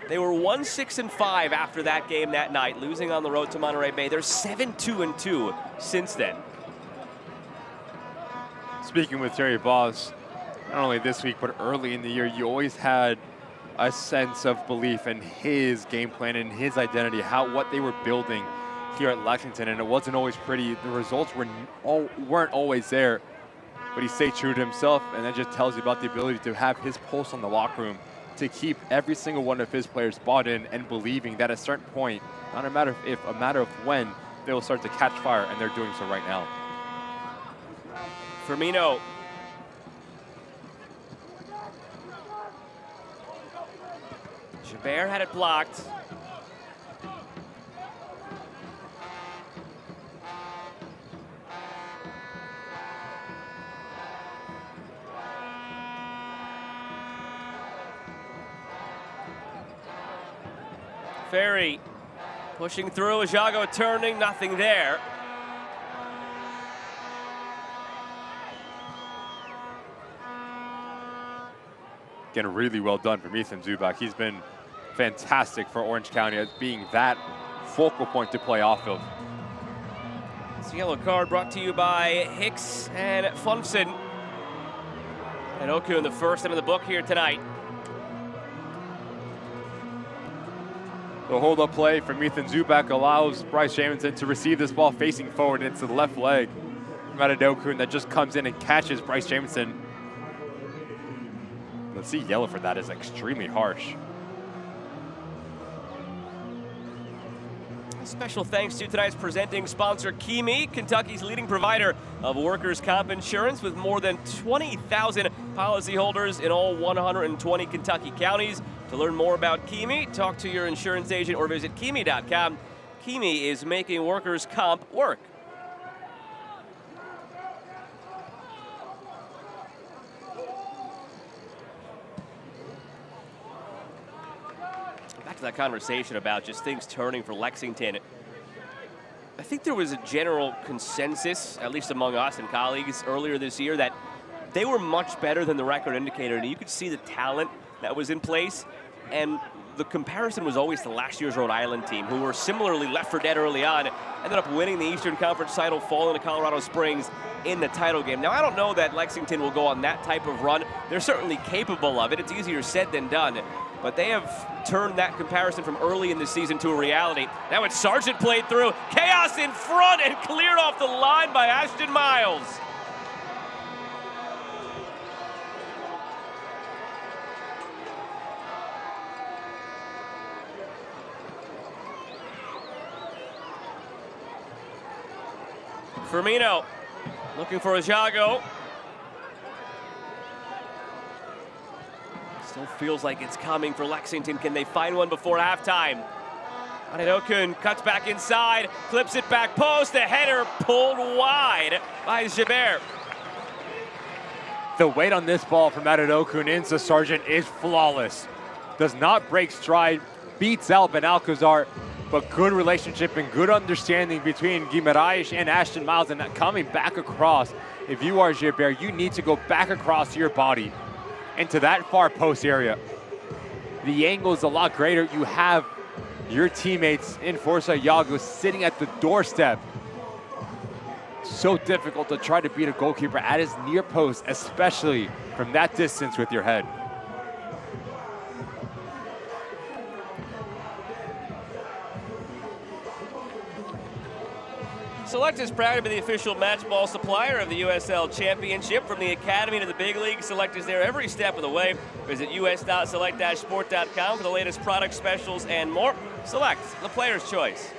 Speaker 1: They were 1-6-5 after that game that night, losing on the road to Monterey Bay. They're 7-2-2 since then.
Speaker 2: Speaking with Terry Boss, not only this week, but early in the year, you always had a sense of belief in his game plan and his identity, what they were building here at Lexington, and it wasn't always pretty. The results weren't always there, but he stayed true to himself, and that just tells you about the ability to have his pulse on the locker room, to keep every single one of his players bought in and believing that at a certain point, not a matter of if, a matter of when, they will start to catch fire, and they're doing so right now.
Speaker 1: Firmino. Chabert had it blocked. Ferry pushing through, Ajago turning, nothing there.
Speaker 2: Again, really well done from Ethan Zubak. He's been fantastic for Orange County as being that focal point to play off of.
Speaker 1: It's a yellow card brought to you by Hicks and Funson. And Oku in the first end of the book here tonight.
Speaker 2: The hold-up play from Ethan Zubak allows Bryce Jamison to receive this ball facing forward into the left leg. Matadokun that just comes in and catches Bryce Jamison. Let's see, yellow for that is extremely harsh.
Speaker 1: Special thanks to tonight's presenting sponsor, Kimi, Kentucky's leading provider of workers' comp insurance with more than 20,000 policyholders in all 120 Kentucky counties. To learn more about Kimi, talk to your insurance agent or visit Kimi.com. Kimi is making workers' comp work. Back to that conversation about just things turning for Lexington. I think there was a general consensus, at least among us and colleagues earlier this year, that they were much better than the record indicated, and you could see the talent that was in place. And the comparison was always to last year's Rhode Island team, who were similarly left for dead early on, ended up winning the Eastern Conference title, falling to Colorado Springs in the title game. Now, I don't know that Lexington will go on that type of run. They're certainly capable of it. It's easier said than done. But they have turned that comparison from early in the season to a reality. Now it's Sargent played through. Chaos in front and cleared off the line by Ashton Miles. Firmino looking for Ajago. Still feels like it's coming for Lexington. Can they find one before halftime? Anadokun cuts back inside, clips it back post. The header pulled wide by Chabert.
Speaker 2: The weight on this ball from Anadokun into Sargent is flawless. Does not break stride, beats out Ben Alcazar, but good relationship and good understanding between Guimaraes and Ashton Miles, and coming back across. If you are Gilbert, you need to go back across your body into that far post area. The angle is a lot greater. You have your teammates in Forster Ajago sitting at the doorstep. So difficult to try to beat a goalkeeper at his near post, especially from that distance with your head.
Speaker 1: Select is proud to be the official match ball supplier of the USL Championship. From the Academy to the big league, Select is there every step of the way. Visit us.select-sport.com for the latest product specials and more. Select, the player's choice.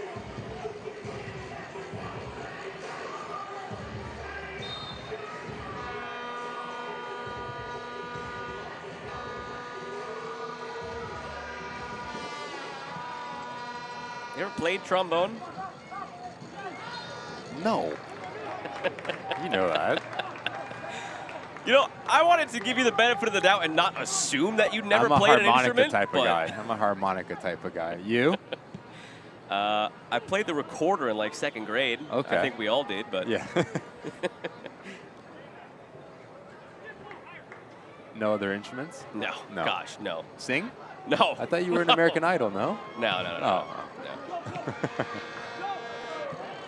Speaker 1: You ever played trombone?
Speaker 2: No. You know that.
Speaker 1: You know, I wanted to give you the benefit of the doubt and not assume that you'd never played an instrument.
Speaker 2: I'm a harmonica type of guy. You?
Speaker 1: I played the recorder in like 2nd grade.
Speaker 2: Okay.
Speaker 1: I think we all did, but
Speaker 2: yeah. No other instruments?
Speaker 1: No.
Speaker 2: No.
Speaker 1: Gosh, no.
Speaker 2: Sing?
Speaker 1: No.
Speaker 2: I thought you were an American Idol, no?
Speaker 1: No.
Speaker 2: Oh.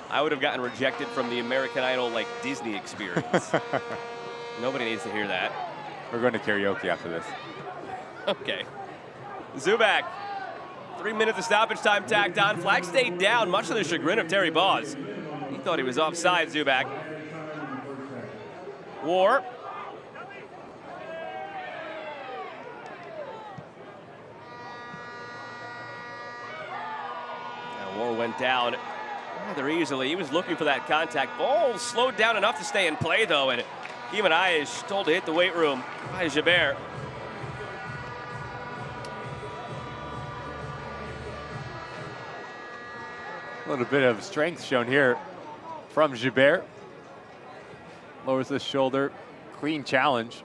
Speaker 1: I would have gotten rejected from the American Idol like Disney experience. Nobody needs to hear that.
Speaker 2: We're going to karaoke after this.
Speaker 1: Okay. Zubak. 3 minutes of stoppage time tacked on. Flag stayed down, much to the chagrin of Terry Boss. He thought he was offside, Zubak. War. Now War went down rather easily. He was looking for that contact. Ball slowed down enough to stay in play, though, and Guimaraes told to hit the weight room by Gilbert.
Speaker 2: A little bit of strength shown here from Gilbert. Lowers the shoulder. Clean challenge.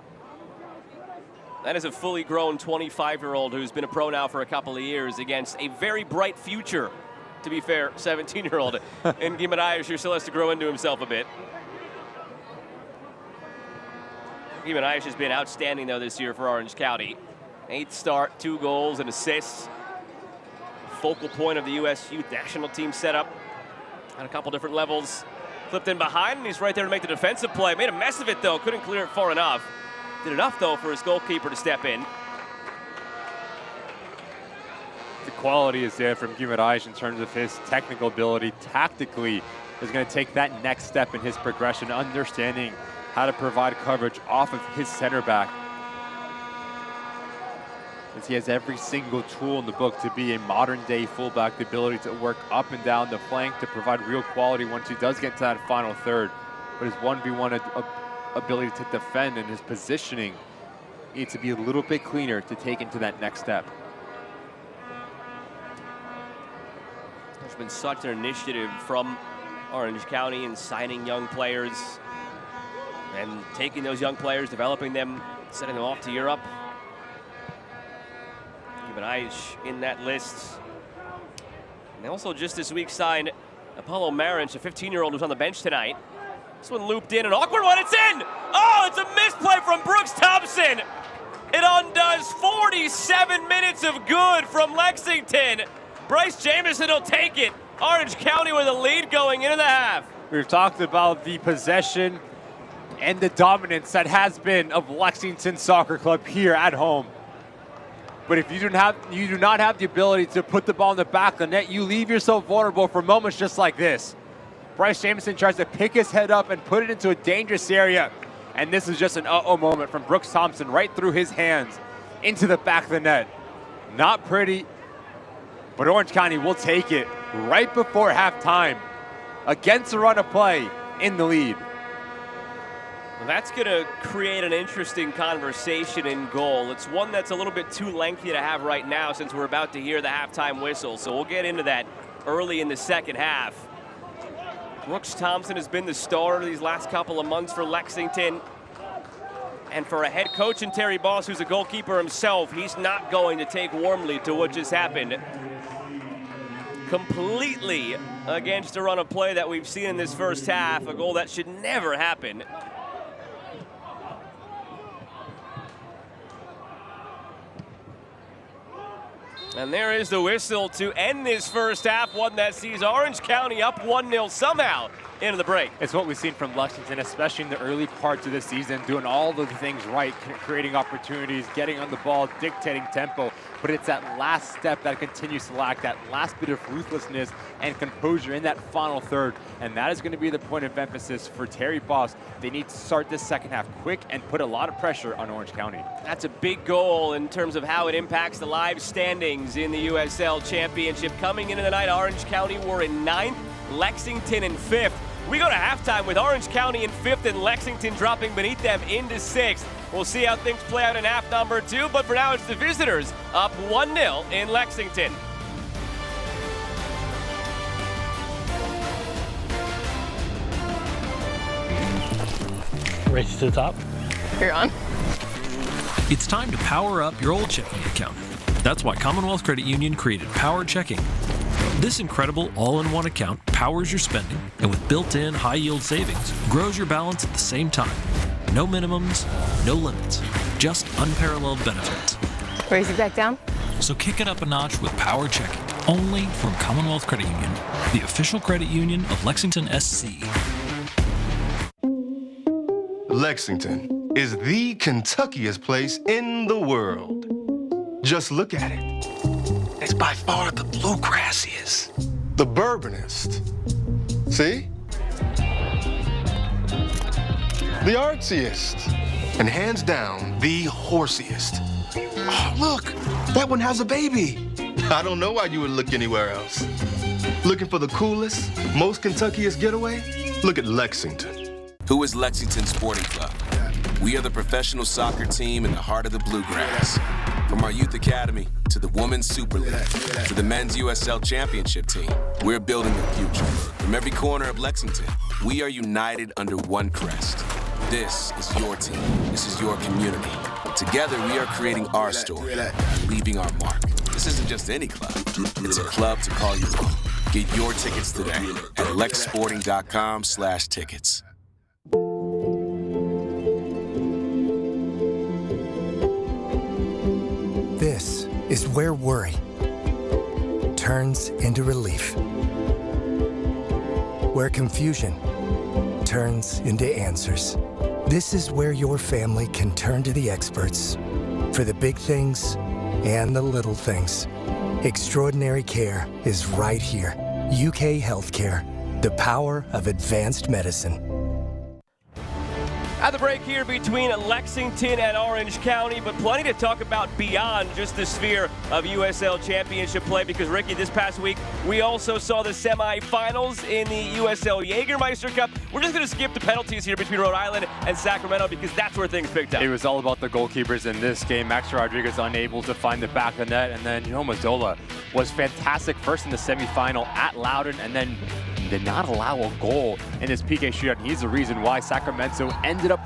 Speaker 1: That is a fully grown 25-year-old who's been a pro now for a couple of years against a very bright future, to be fair, 17-year-old. And Guimaraes here still has to grow into himself a bit. Guimaraes has been outstanding, though, this year for Orange County. 8th start, 2 goals and assists. Focal point of the U.S. Youth national team setup on a couple different levels. Flipped in behind, and he's right there to make the defensive play. Made a mess of it, though. Couldn't clear it far enough. Did enough, though, for his goalkeeper to step in.
Speaker 2: The quality is there from Guimaraes in terms of his technical ability. Tactically, is going to take that next step in his progression, understanding how to provide coverage off of his center back. As he has every single tool in the book to be a modern-day fullback, the ability to work up and down the flank to provide real quality once he does get to that final third. But his 1v1 ability to defend and his positioning needs to be a little bit cleaner to take into that next step.
Speaker 1: There's been such an initiative from Orange County in signing young players and taking those young players, developing them, sending them off to Europe. Guimaraes in that list. And they also just this week signed Apollo Marinch, a 15-year-old who's on the bench tonight. This one looped in, an awkward one, it's in! Oh, it's a misplay from Brooks Thompson! It undoes 47 minutes of good from Lexington. Bryce Jamison will take it. Orange County with a lead going into the half.
Speaker 2: We've talked about the possession and the dominance that has been of Lexington Soccer Club here at home. But if you do not have the ability to put the ball in the back of the net, you leave yourself vulnerable for moments just like this. Bryce Jamison tries to pick his head up and put it into a dangerous area. And this is just an uh-oh moment from Brooks Thompson right through his hands into the back of the net. Not pretty, but Orange County will take it right before halftime against a run of play in the lead.
Speaker 1: Well, that's going to create an interesting conversation in goal. It's one that's a little bit too lengthy to have right now since we're about to hear the halftime whistle. So we'll get into that early in the second half. Brooks Thompson has been the star these last couple of months for Lexington. And for a head coach in Terry Boss, who's a goalkeeper himself, he's not going to take warmly to what just happened. completely against the run of play that we've seen in this first half, a goal that should never happen. And there is the whistle to end this first half, one that sees Orange County up 1-0 somehow into the break.
Speaker 2: It's what we've seen from Lexington, especially in the early parts of the season, doing all the things right, creating opportunities, getting on the ball, dictating tempo. But it's that last step that continues to lack, that last bit of ruthlessness and composure in that final third. And that is going to be the point of emphasis for Terry Boss. They need to start this second half quick and put a lot of pressure on Orange County. That's
Speaker 1: a big goal in terms of how it impacts the live standings in the USL Championship. Coming into the night, Orange County were in 9th, Lexington in 5th. We go to halftime with Orange County in 5th and Lexington dropping beneath them into 6th. We'll see how things play out in half number 2, but for now it's the visitors up 1-0 in Lexington.
Speaker 7: Race to the top.
Speaker 8: You're on.
Speaker 4: It's time to power up your old checking account. That's why Commonwealth Credit Union created Power Checking. This incredible all-in-one account powers your spending, and with built-in high-yield savings, grows your balance at the same time. No minimums, no limits, just unparalleled benefits.
Speaker 8: Raise it back down.
Speaker 4: So kick it up a notch with Power Checking, only from Commonwealth Credit Union, the official credit union of Lexington SC.
Speaker 9: Lexington is the Kentuckiest place in the world. Just look at it. It's by far the bluegrassiest, the bourbonist. See? The artsiest, and hands down, the horsiest. Oh, look, that one has a baby. I don't know why you would look anywhere else. Looking for the coolest, most Kentuckiest getaway? Look at Lexington.
Speaker 3: Who is Lexington Sporting Club? We are the professional soccer team in the heart of the bluegrass. From our Youth Academy to the Women's Super League to the Men's USL Championship team, we're building the future. From every corner of Lexington, we are united under one crest. This is your team. This is your community. Together, we are creating our story, leaving our mark. This isn't just any club. It's a club to call your own. Get your tickets today at lexsporting.com/tickets.
Speaker 6: This is where worry turns into relief. Where confusion turns into answers. This is where your family can turn to the experts for the big things and the little things. Extraordinary care is right here. UK Healthcare, the power of advanced medicine.
Speaker 1: At the break here between Lexington and Orange County, but plenty to talk about beyond just the sphere of USL Championship play, because, Ricky, this past week, we also saw the semifinals in the USL Jägermeister Cup. We're just going to skip the penalties here between Rhode Island and Sacramento, because that's where things picked up.
Speaker 2: It was all about the goalkeepers in this game. Max Rodriguez unable to find the back of the net, and then Mazzola was fantastic first in the semifinal at Loudoun, and then did not allow a goal in this PK shootout. He's the reason why Sacramento ended up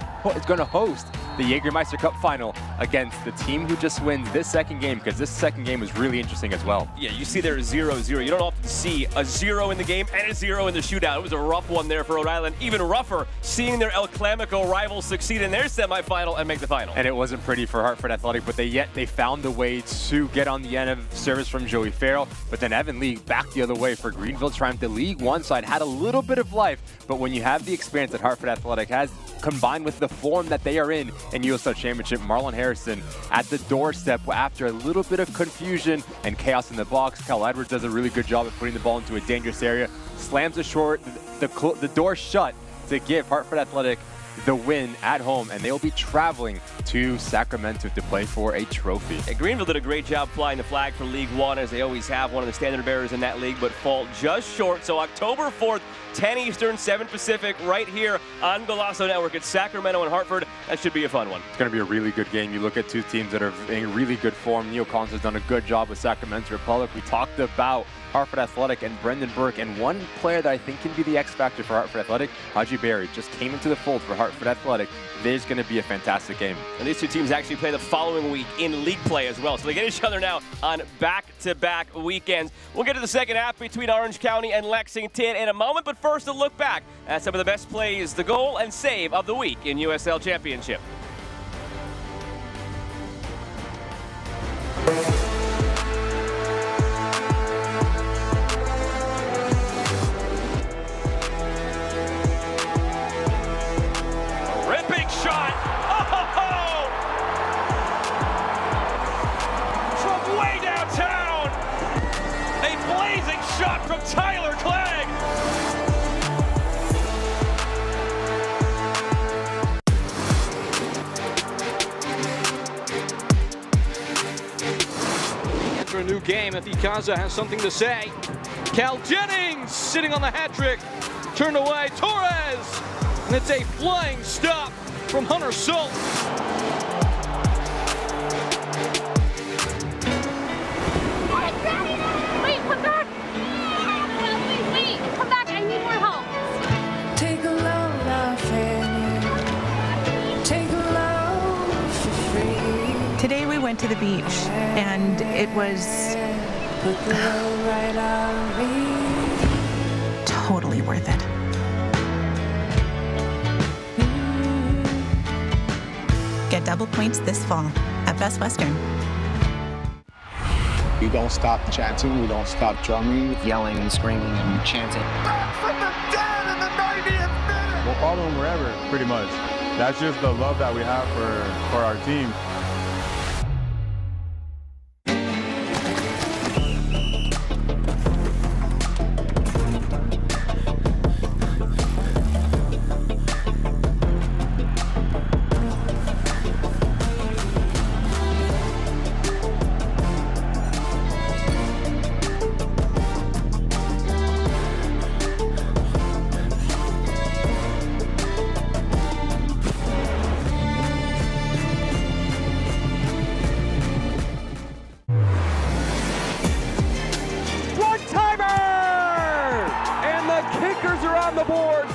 Speaker 2: going to host the Jägermeister Cup final against the team who just wins this second game, because this second game was really interesting as well.
Speaker 1: Yeah, you see there 0-0. You don't often see a 0 in the game and a 0 in the shootout. It was a rough one there for Rhode Island. Even rougher seeing their El Clamico rivals succeed in their semifinal and make the final.
Speaker 2: And it wasn't pretty for Hartford Athletic, but they found a way to get on the end of service from Joey Farrell. But then Evan Lee back the other way for Greenville Triumph. The League One side had a little bit of life, but when you have the experience that Hartford Athletic has, combined with the form that they are in USL Championship, Marlon Harrison at the doorstep after a little bit of confusion and chaos in the box. Kyle Edwards does a really good job of putting the ball into a dangerous area, slams it short, the door shut to give Hartford Athletic the win at home, and they'll be traveling to Sacramento to play for a trophy.
Speaker 1: And Greenville did a great job flying the flag for League One, as they always have, one of the standard bearers in that league, but fall just short. So October 4th, 10 Eastern, 7 Pacific, right here on Golazo Network at Sacramento and Hartford. That should be a fun one.
Speaker 2: It's going to be a really good game. You look at two teams that are in really good form. Neil Collins has done a good job with Sacramento Republic. We talked about Hartford Athletic and Brendan Burke. And one player that I think can be the X factor for Hartford Athletic, Haji Berry, just came into the fold for Hartford Athletic. There's going to be a fantastic game.
Speaker 1: And these two teams actually play the following week in league play as well. So they get each other now on back-to-back weekends. We'll get to the second half between Orange County and Lexington in a moment, but first a look back at some of the best plays, the goal and save of the week in USL Championship. Ripping shot! Oh! From way downtown! A blazing shot from Tyler Clegg!
Speaker 7: For a new game, if Ikaza has something to say. Cal Jennings sitting on the hat trick. Turned away, Torres! And it's a flying stop from Hunter Salt.
Speaker 10: Wait, come back! Wait, come back, I need more help.
Speaker 11: Take a loan now, Fanny. Take a loan for free.
Speaker 12: Today we went to the beach, and it was
Speaker 11: Put the loan right on me.
Speaker 12: totally worth it. Get double points this fall at Best Western.
Speaker 13: We don't stop chanting, we don't stop drumming, yelling and screaming and chanting.
Speaker 14: Back from the dead in the 90th minute!
Speaker 15: We'll follow them wherever, pretty much. That's just the love that we have for our team.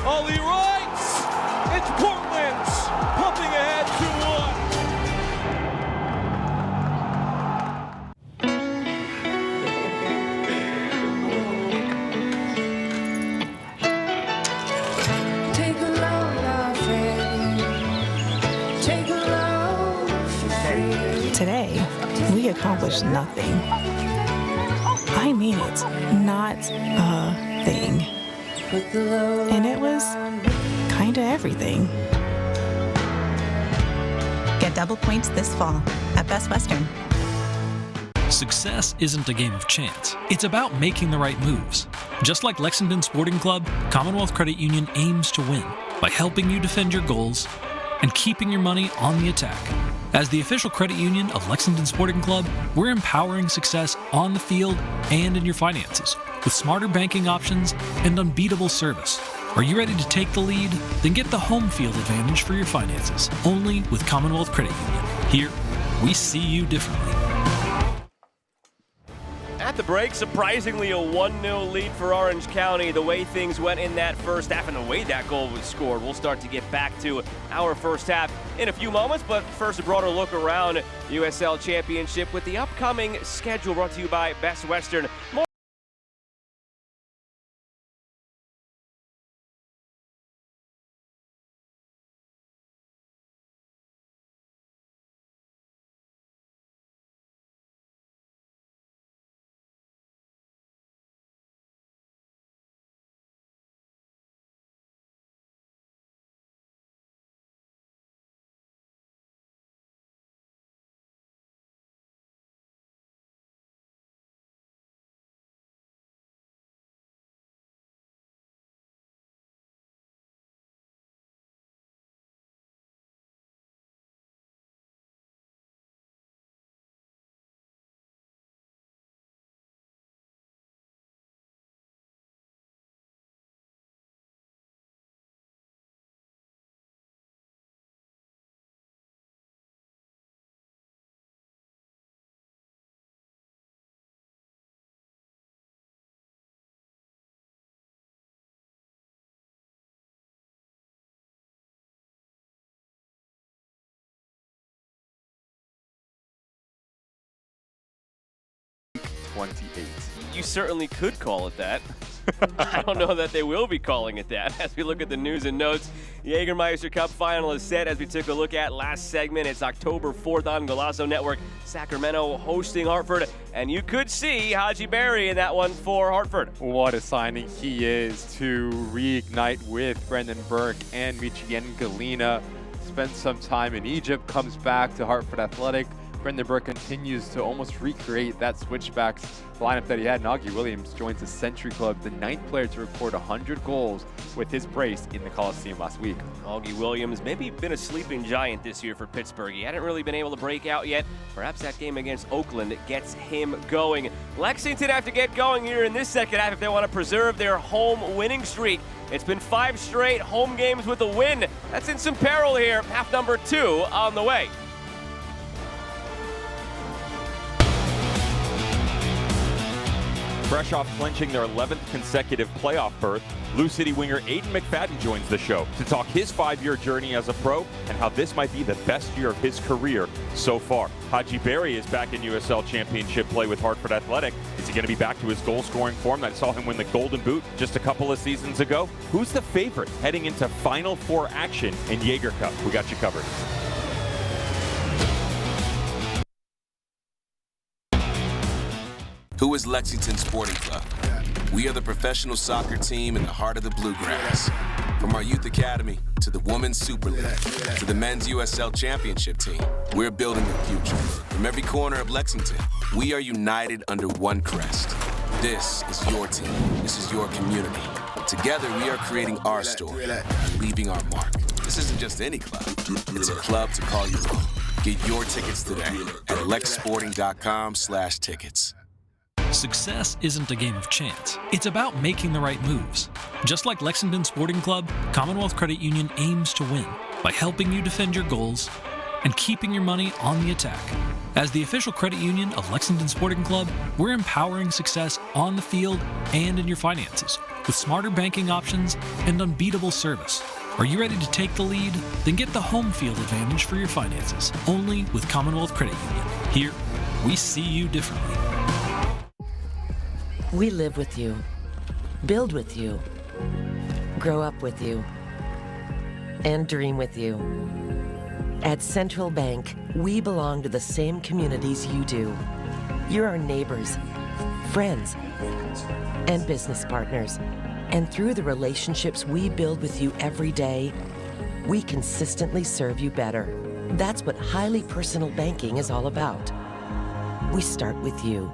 Speaker 7: Ollie Wrights! It's Portland's pumping ahead 2-1.
Speaker 11: Take a loan now, Fanny. Take a loan for free.
Speaker 12: Today, we accomplished nothing. I mean it, not a thing.
Speaker 11: Put the loan
Speaker 12: And it was kinda everything. Get double points this fall at Best Western.
Speaker 4: Success isn't a game of chance. It's about making the right moves. Just like Lexington Sporting Club, Commonwealth Credit Union aims to win by helping you defend your goals and keeping your money on the attack. As the official credit union of Lexington Sporting Club, we're empowering success on the field and in your finances with smarter banking options and unbeatable service. Are you ready to take the lead? Then get the home field advantage for your finances, only with Commonwealth Credit Union. Here, we see you differently.
Speaker 1: At the break, surprisingly a 1-0 lead for Orange County. The way things went in that first half and the way that goal was scored. We'll start to get back to our first half in a few moments, but first a broader look around USL Championship with the upcoming schedule brought to you by Best Western.
Speaker 2: 28.
Speaker 1: You certainly could call it that. I don't know that they will be calling it that. As we look at the news and notes, Jägermeister Cup final is set. As we took a look at last segment, it's October 4th on Golazo Network. Sacramento hosting Hartford, and you could see Haji Berry in that one for Hartford.
Speaker 2: What a signing he is to reignite with Brendan Burke and Michigan Galina. Spent some time in Egypt, comes back to Hartford Athletic. Brendan Burke continues to almost recreate that switchbacks lineup that he had. Augie Williams joins the Century Club, the 9th player to record 100 goals with his brace in the Coliseum last week.
Speaker 1: Augie Williams maybe been a sleeping giant this year for Pittsburgh. He hadn't really been able to break out yet. Perhaps that game against Oakland gets him going. Lexington have to get going here in this second half if they want to preserve their home winning streak. It's been 5 straight home games with a win. That's in some peril here. Half number 2 on the way.
Speaker 16: Fresh off clinching their 11th consecutive playoff berth, Blue City winger Aiden McFadden joins the show to talk his 5-year journey as a pro and how this might be the best year of his career so far. Haji Berry is back in USL Championship play with Hartford Athletic. Is he going to be back to his goal-scoring form that saw him win the Golden Boot just a couple of seasons ago? Who's the favorite heading into Final Four action in Jaeger Cup? We got you covered.
Speaker 3: Who is Lexington Sporting Club? We are the professional soccer team in the heart of the Bluegrass. From our Youth Academy to the Women's Super League to the Men's USL Championship team, we're building the future. From every corner of Lexington, we are united under one crest. This is your team. This is your community. Together, we are creating our story and leaving our mark. This isn't just any club. It's a club to call your own. Get your tickets today at lexsporting.com/tickets.
Speaker 4: Success isn't a game of chance. It's about making the right moves. Just like Lexington Sporting Club, Commonwealth Credit Union aims to win by helping you defend your goals and keeping your money on the attack. As the official credit union of Lexington Sporting Club, we're empowering success on the field and in your finances with smarter banking options and unbeatable service. Are you ready to take the lead? Then get the home field advantage for your finances, only with Commonwealth Credit Union. Here, we see you differently.
Speaker 5: We live with you, build with you, grow up with you, and dream with you. At Central Bank, we belong to the same communities you do. You're our neighbors, friends, and business partners. And through the relationships we build with you every day, we consistently serve you better. That's what highly personal banking is all about. We start with you.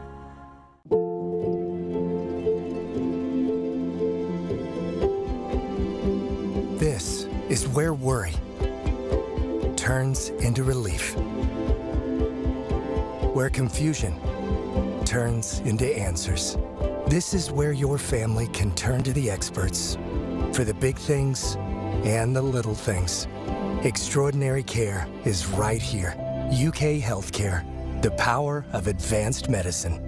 Speaker 6: This is where worry turns into relief. Where confusion turns into answers. This is where your family can turn to the experts for the big things and the little things. Extraordinary care is right here. UK Healthcare, the power of advanced medicine.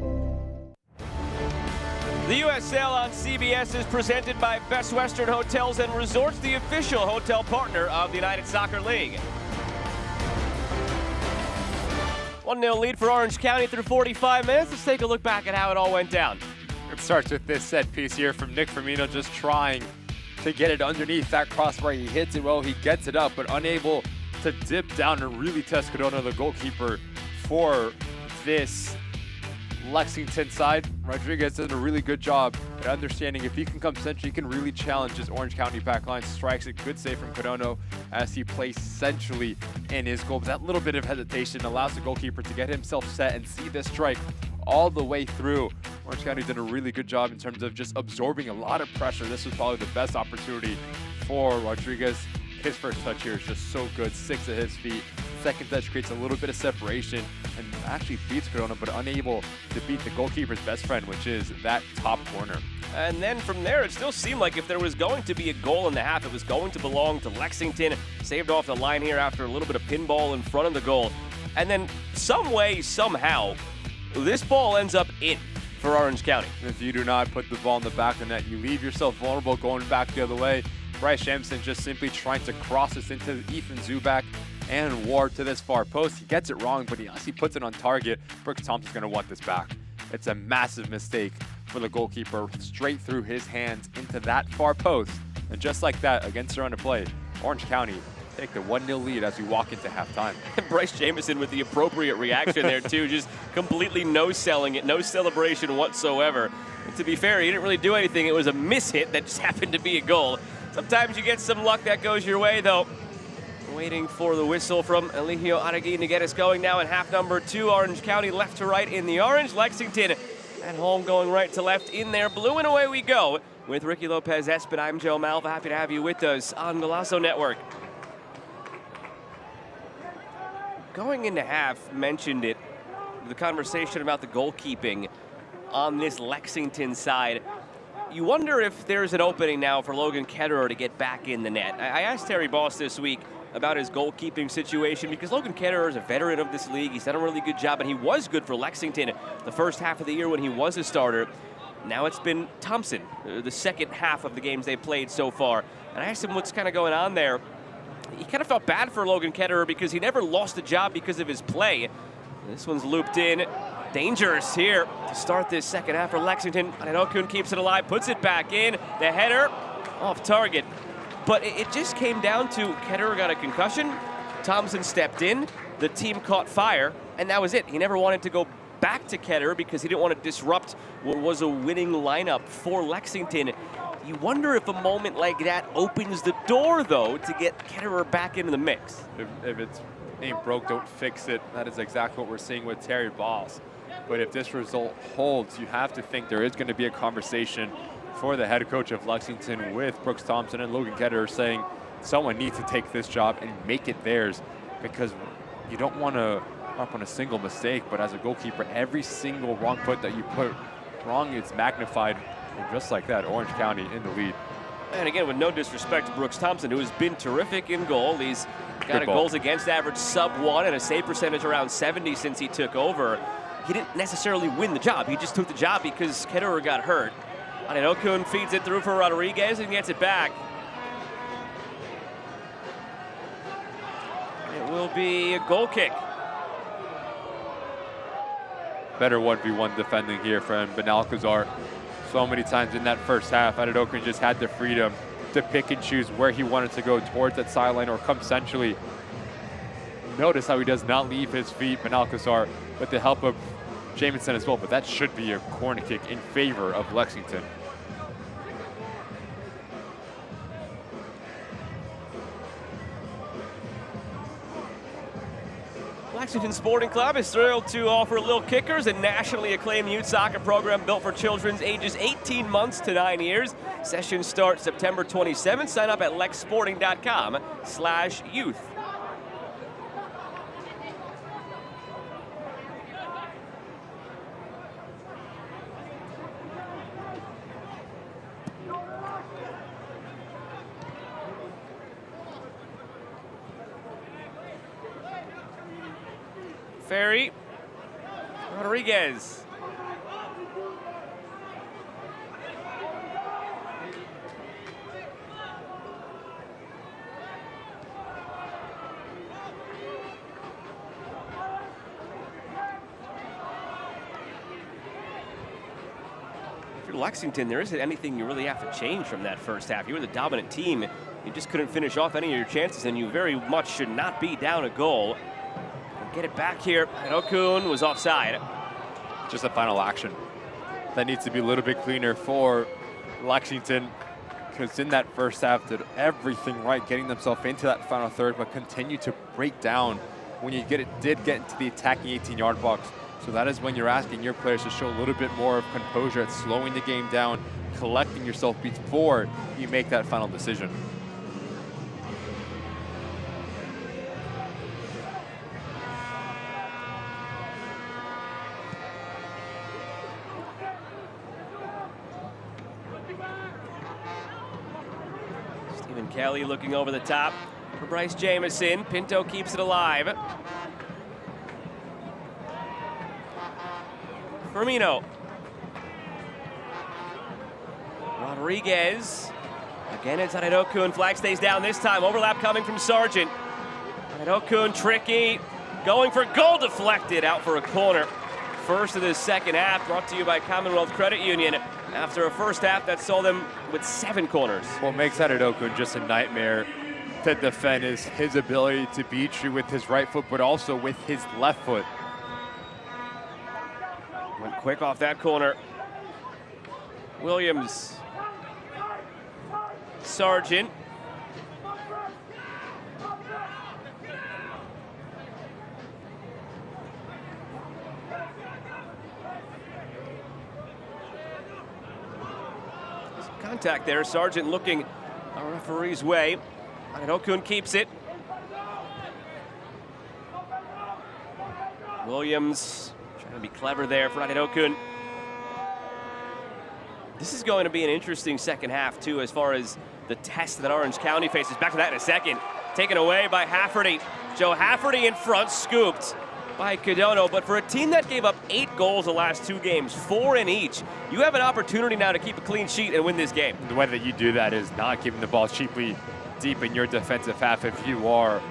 Speaker 1: The USL on CBS is presented by Best Western Hotels and Resorts, the official hotel partner of the United Soccer League. 1-0 lead for Orange County through 45 minutes. Let's take a look back at how it all went down.
Speaker 2: It starts with this set piece here from Nick Firmino, just trying to get it underneath that crossbar. He hits it well, he gets it up, but unable to dip down and really test Corona, the goalkeeper for this Lexington side. Rodriguez did a really good job at understanding if he can come centrally, he can really challenge his Orange County back line. Strikes a good save from Corona as he plays centrally in his goal. But that little bit of hesitation allows the goalkeeper to get himself set and see this strike all the way through. Orange County did a really good job in terms of just absorbing a lot of pressure. This was probably the best opportunity for Rodriguez. His first touch here is just so good, 6 at his feet. Second touch creates a little bit of separation and actually beats Corona, but unable to beat the goalkeeper's best friend, which is that top corner.
Speaker 1: And then from there, it still seemed like if there was going to be a goal in the half, it was going to belong to Lexington. Saved off the line here after a little bit of pinball in front of the goal. And then some way, somehow, this ball ends up in for Orange County.
Speaker 2: If you do not put the ball in the back of the net, you leave yourself vulnerable going back the other way. Bryce Shamson just simply trying to cross this into Ethan Zubak and Ward to this far post. He gets it wrong, but he puts it on target. Brooks Thompson's going to want this back. It's a massive mistake for the goalkeeper, straight through his hands into that far post. And just like that, against their own play, Orange County take the 1-0 lead as we walk into halftime.
Speaker 1: Bryce Jamison with the appropriate reaction there too, just completely no-selling it, no celebration whatsoever. And to be fair, he didn't really do anything. It was a miss-hit that just happened to be a goal. Sometimes you get some luck that goes your way, though. Waiting for the whistle from Eligio Arreguin to get us going now in half number 2. Orange County left to right in the orange. Lexington at home going right to left in their blue, and away we go. With Ricky Lopez Espin, I'm Joe Malva. Happy to have you with us on Golazo Network. Going into half, mentioned it, the conversation about the goalkeeping on this Lexington side. You wonder if there's an opening now for Logan Ketterer to get back in the net. I asked Terry Boss this week about his goalkeeping situation because Logan Ketterer is a veteran of this league. He's done a really good job, and he was good for Lexington the first half of the year when he was a starter. Now it's been Thompson, the second half of the games they've played so far. And I asked him what's kind of going on there. He kind of felt bad for Logan Ketterer because he never lost a job because of his play. This one's looped in. Dangerous here to start this second half for Lexington. Anenokun keeps it alive, puts it back in. The header off target. But it just came down to Ketterer got a concussion. Thompson stepped in. The team caught fire, and that was it. He never wanted to go back to Ketterer because he didn't want to disrupt what was a winning lineup for Lexington. You wonder if a moment like that opens the door, though, to get Ketterer back into the mix.
Speaker 2: If it's ain't broke, don't fix it. That is exactly what we're seeing with Terry Boss. But if this result holds, you have to think there is going to be a conversation for the head coach of Lexington with Brooks Thompson and Logan Ketterer saying someone needs to take this job and make it theirs, because you don't want to harp on a single mistake, but as a goalkeeper, every single wrong foot that you put wrong, it's magnified. And just like that, Orange County in the lead.
Speaker 1: And again, with no disrespect to Brooks Thompson, who has been terrific in goal. He's got a goals against average sub-1 and a save percentage around 70 since he took over. He didn't necessarily win the job. He just took the job because Ketterer got hurt. Anenokun feeds it through for Rodriguez and gets it back. It will be a goal kick.
Speaker 2: Better 1v1 defending here from Benalcazar. So many times in that first half, Anenokun just had the freedom to pick and choose where he wanted to go, towards that sideline or come centrally. Notice how he does not leave his feet, Benalcazar, with the help of Jamison as well, but that should be a corner kick in favor of Lexington.
Speaker 1: Lexington Sporting Club is thrilled to offer Lil Kickers, a nationally acclaimed youth soccer program built for children ages 18 months to 9 years. Sessions start September 27th. Sign up at lexsporting.com/youth. Ferry, Rodriguez. If you're Lexington, there isn't anything you really have to change from that first half. You were the dominant team. You just couldn't finish off any of your chances, and you very much should not be down a goal. Get it back here. Anenokun was offside.
Speaker 2: Just a final action. That needs to be a little bit cleaner for Lexington, because in that first half did everything right, getting themselves into that final third, but continue to break down when you did get into the attacking 18-yard box. So that is when you're asking your players to show a little bit more of composure at slowing the game down, collecting yourself before you make that final decision.
Speaker 1: Kelly looking over the top for Bryce Jamison. Pinto keeps it alive. Firmino. Rodriguez. Again, it's Anenokun. Flag stays down this time. Overlap coming from Sargent. Anenokun tricky. Going for goal, deflected out for a corner. first of this second half, brought to you by Commonwealth Credit Union. After a first half that saw them with 7 corners.
Speaker 2: What makes Ajago just a nightmare to defend is his ability to beat you with his right foot, but also with his left foot.
Speaker 1: Went quick off that corner. Williams. Sargent. Contact there. Sargent looking a referee's way. Okun keeps it. Williams trying to be clever there for Okun. This is going to be an interesting second half, too, as far as the test that Orange County faces. Back to that in a second. Taken away by Hafferty. Joe Hafferty in front, scooped by Codono. But for a team that gave up 8 goals the last 2 games, 4 in each, you have an opportunity now to keep a clean sheet and win this game.
Speaker 2: The way that you do that is not giving the ball cheaply deep in your defensive half. If you are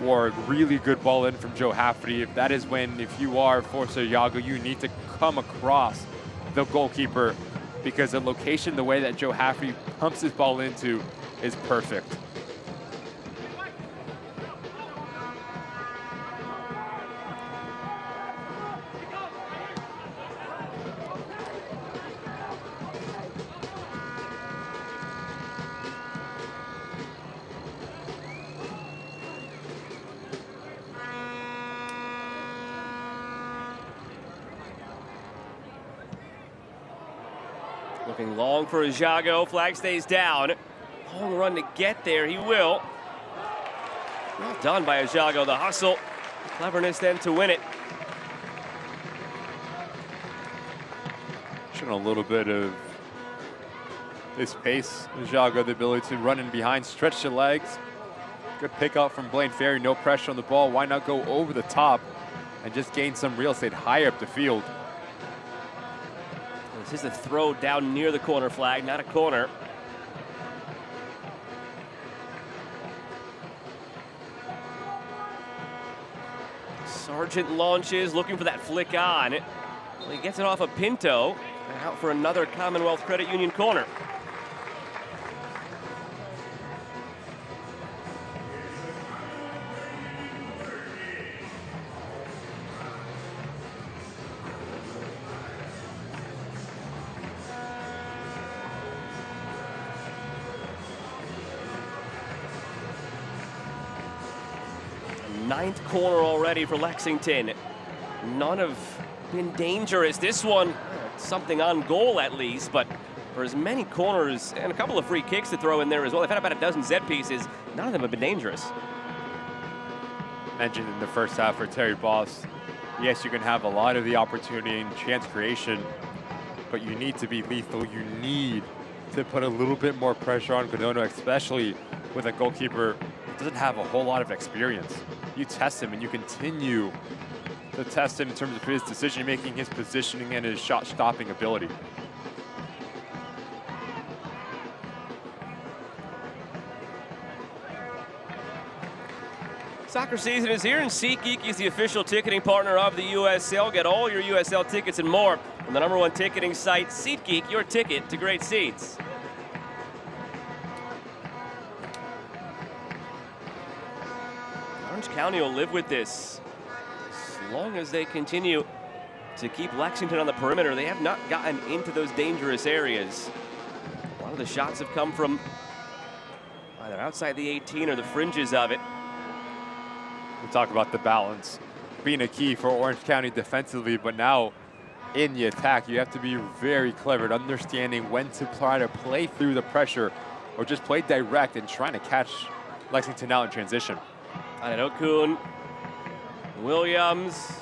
Speaker 2: or a really good ball in from Joe Hafferty, if you are Forster Ajago, you need to come across the goalkeeper, because the location, the way that Joe Hafferty pumps his ball into is perfect.
Speaker 1: Looking long for Ajago. Flag stays down. Long run to get there. He will. Well done by Ajago. The hustle. Cleverness then to win it.
Speaker 2: Showing a little bit of his pace. Ajago, the ability to run in behind, stretch the legs. Good pick up from Blaine Ferry. No pressure on the ball. Why not go over the top and just gain some real estate higher up the field?
Speaker 1: This is a throw down near the corner flag, not a corner. Sargent launches, looking for that flick on. Well, he gets it off of Pinto, and out for another Commonwealth Credit Union corner. Ninth corner already for Lexington. None have been dangerous. This one, something on goal at least, but for as many corners and a couple of free kicks to throw in there as well, they've had about a dozen set pieces. None of them have been dangerous.
Speaker 2: Mentioned in the first half for Terry Boss, yes, you can have a lot of the opportunity and chance creation, but you need to be lethal. You need to put a little bit more pressure on Codono, especially with a goalkeeper that doesn't have a whole lot of experience. You test him and you continue to test him in terms of his decision-making, his positioning, and his shot-stopping ability.
Speaker 1: Soccer season is here, and SeatGeek is the official ticketing partner of the USL. Get all your USL tickets and more from the #1 ticketing site, SeatGeek, your ticket to great seats. Orange County will live with this as long as they continue to keep Lexington on the perimeter. They have not gotten into those dangerous areas. A lot of the shots have come from either outside the 18 or the fringes of it.
Speaker 2: We talk about the balance being a key for Orange County defensively, but now in the attack, you have to be very clever at understanding when to try to play through the pressure or just play direct and trying to catch Lexington out in transition.
Speaker 1: Okun, Williams.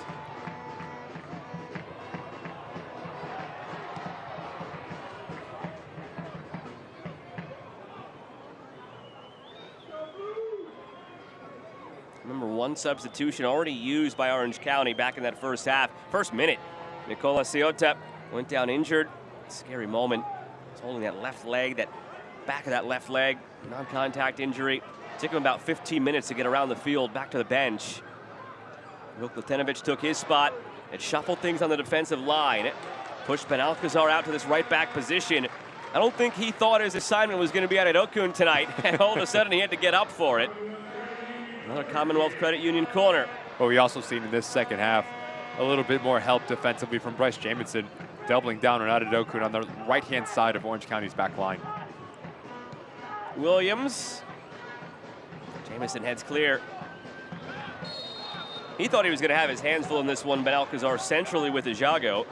Speaker 1: Remember, one substitution already used by Orange County back in that first half. First minute, Nicola Ciota went down injured. Scary moment. He's holding that left leg, that back of that left leg, non-contact injury. Took him about 15 minutes to get around the field, back to the bench. Vuk Latenovic took his spot. It shuffled things on the defensive line. Pushed Benalcazar out to this right back position. I don't think he thought his assignment was going to be at Okun tonight, and all of a sudden he had to get up for it. Another Commonwealth Credit Union corner.
Speaker 2: But we also seen in this second half a little bit more help defensively from Bryce Jamison, doubling down on Okun on the right-hand side of Orange County's back line.
Speaker 1: Williams. Jamison heads clear. He thought he was going to have his hands full in this one. Benalcazar centrally with Ajago.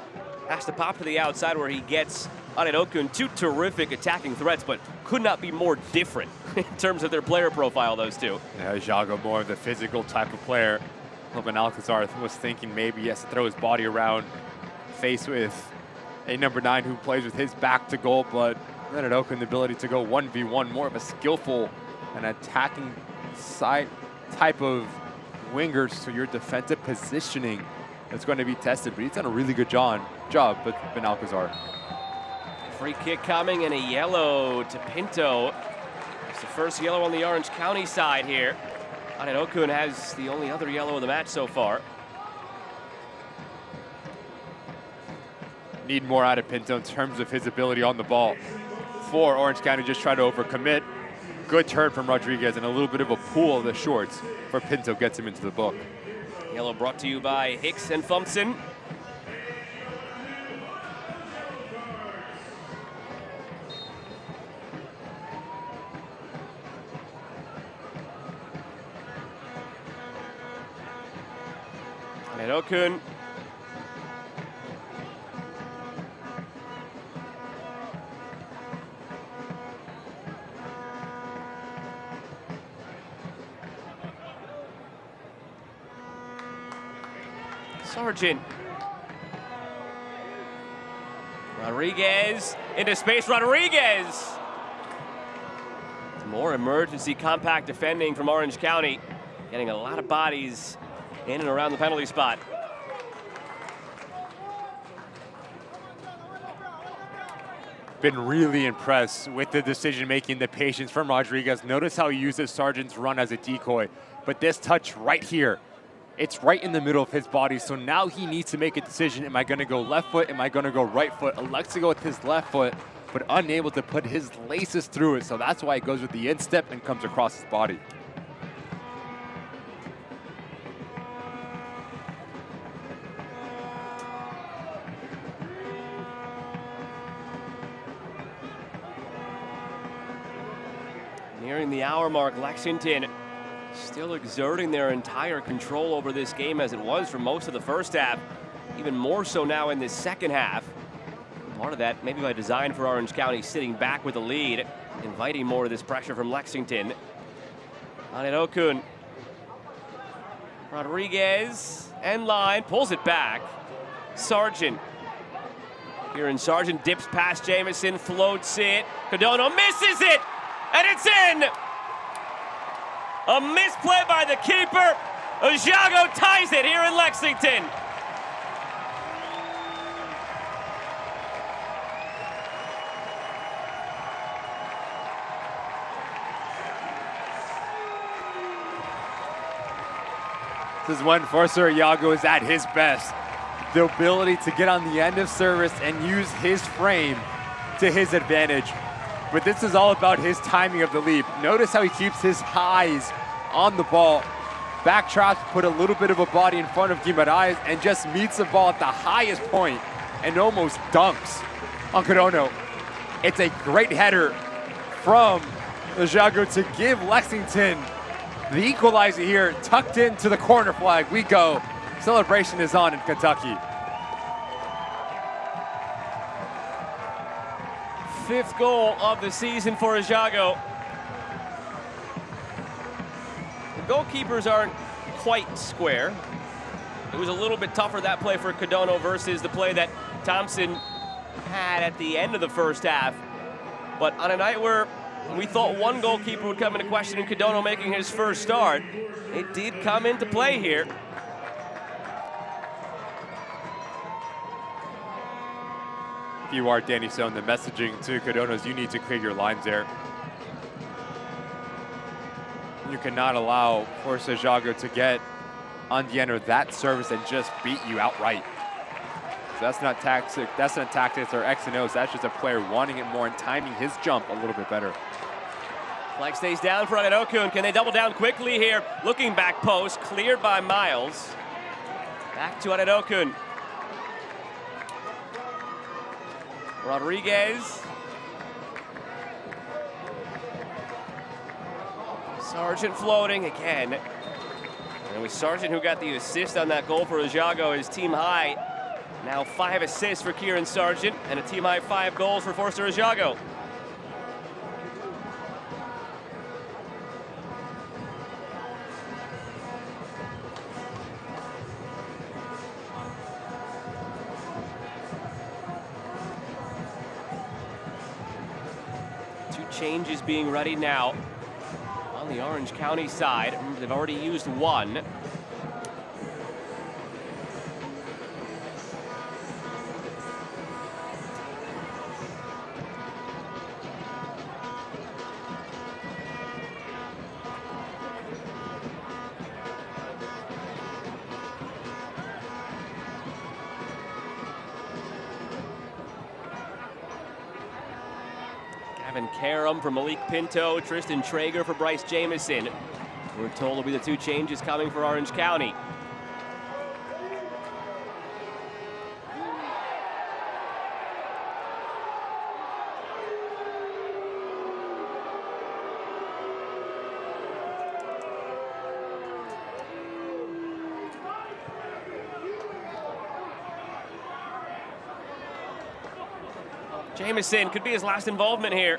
Speaker 1: Has to pop to the outside where he gets Okun. Two terrific attacking threats, but could not be more different in terms of their player profile, those two.
Speaker 2: Yeah, Ajago more of the physical type of player. Well, Benalcazar was thinking maybe he has to throw his body around, faced with a number 9 who plays with his back to goal, but Okun the ability to go 1v1, more of a skillful and attacking side type of wingers, so your defensive positioning is going to be tested, but he's done a really good job with Benalcazar.
Speaker 1: Free kick coming and a yellow to Pinto. It's the first yellow on the Orange County side here. Okun has the only other yellow of the match so far.
Speaker 2: Need more out of Pinto in terms of his ability on the ball. For Orange County, just try to overcommit. Good turn from Rodriguez and a little bit of a pull of the shorts for Pinto gets him into the book.
Speaker 1: Yellow brought to you by Hicks and Fumpson. And Okun. Sargent. Rodriguez into space. Rodriguez. More emergency compact defending from Orange County. Getting a lot of bodies in and around the penalty spot.
Speaker 2: Been really impressed with the decision-making, the patience from Rodriguez. Notice how he uses Sargent's run as a decoy. But this touch right here, it's right in the middle of his body, so now he needs to make a decision. Am I going to go left foot? Am I going to go right foot? Elects to go with his left foot, but unable to put his laces through it, so that's why he goes with the instep and comes across his body.
Speaker 1: Nearing the hour mark, Lexington still exerting their entire control over this game as it was for most of the first half, even more so now in this second half. Part of that maybe by design for Orange County, sitting back with the lead, inviting more of this pressure from Lexington. Okun. Rodriguez, end line, pulls it back. Sargent. Kieran Sargent dips past Jamison, floats it. Codono misses it, and it's in! A misplay by the keeper. Ajago ties it here in Lexington.
Speaker 2: This is when Forster Ajago is at his best. The ability to get on the end of service and use his frame to his advantage. But this is all about his timing of the leap. Notice how he keeps his eyes on the ball. Backtracks, put a little bit of a body in front of Guimaraes and just meets the ball at the highest point and almost dunks on Codono. It's a great header from Ajago to give Lexington the equalizer here, tucked into the corner flag. We go. Celebration is on in Kentucky.
Speaker 1: Fifth goal of the season for Ajago. The goalkeepers aren't quite square. It was a little bit tougher, that play for Codono versus the play that Thompson had at the end of the first half. But on a night where we thought one goalkeeper would come into question in Codono making his first start, it did come into play here.
Speaker 2: If you are Danny Stone, the messaging to Codono is you need to clear your lines there. You cannot allow Forster Ajago to get on the end of that service and just beat you outright. So that's not tactic. That's not tactics or X and O's. That's just a player wanting it more and timing his jump a little bit better.
Speaker 1: Flag stays down for Ajago. Can they double down quickly here? Looking back post, cleared by Miles. Back to Ajago. Rodriguez. Sargent floating again. And it was Sargent who got the assist on that goal for Ajago, his team high. Now 5 assists for Kieran Sargent and a team high 5 goals for Forster Ajago. Two changes being ready now on the Orange County side. They've already used one. Karam for Malik Pinto, Tristan Traeger for Bryce Jamieson. We're told will be the two changes coming for Orange County. Jamieson could be his last involvement here.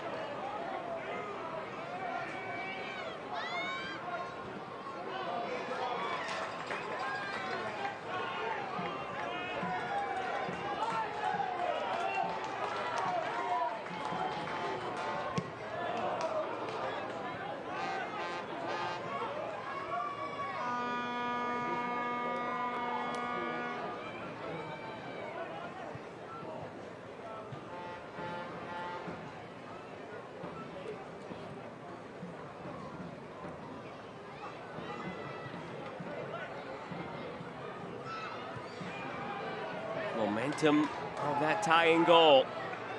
Speaker 1: Momentum of that tying goal.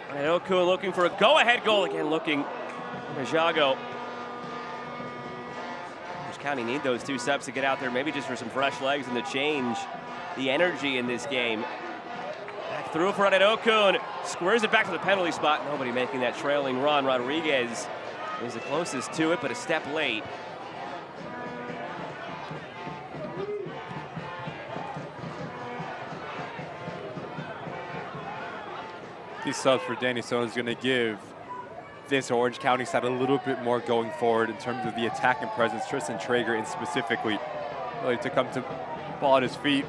Speaker 1: And Ajago looking for a go-ahead goal again, looking for Ajago. Orange County need those 2 subs to get out there, maybe just for some fresh legs and to change the energy in this game. Back through for Ajago, squares it back to the penalty spot. Nobody making that trailing run. Rodriguez is the closest to it, but a step late.
Speaker 2: These subs for Danny Stone is going to give this Orange County side a little bit more going forward in terms of the attacking presence. Tristan Traeger in specifically, really to come to ball at his feet,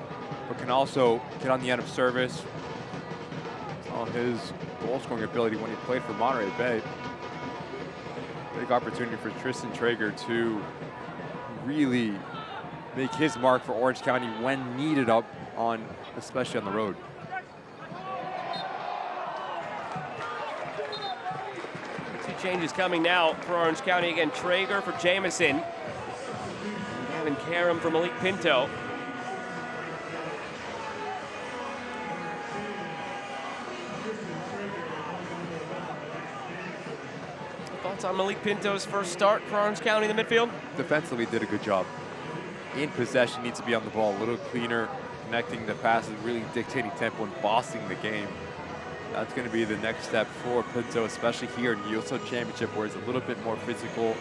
Speaker 2: but can also get on the end of service. Saw his goal scoring ability when he played for Monterey Bay. Big opportunity for Tristan Traeger to really make his mark for Orange County when needed up on, especially on the road.
Speaker 1: Changes coming now for Orange County. Again, Traeger for Jamieson. And Gavin Karam for Malik Pinto. Thoughts on Malik Pinto's first start for Orange County in the midfield?
Speaker 2: Defensively did a good job. In possession, needs to be on the ball a little cleaner, connecting the passes, really dictating tempo and bossing the game. That's going to be the next step for Pinto, especially here in the USL Championship, where it's a little bit more physical,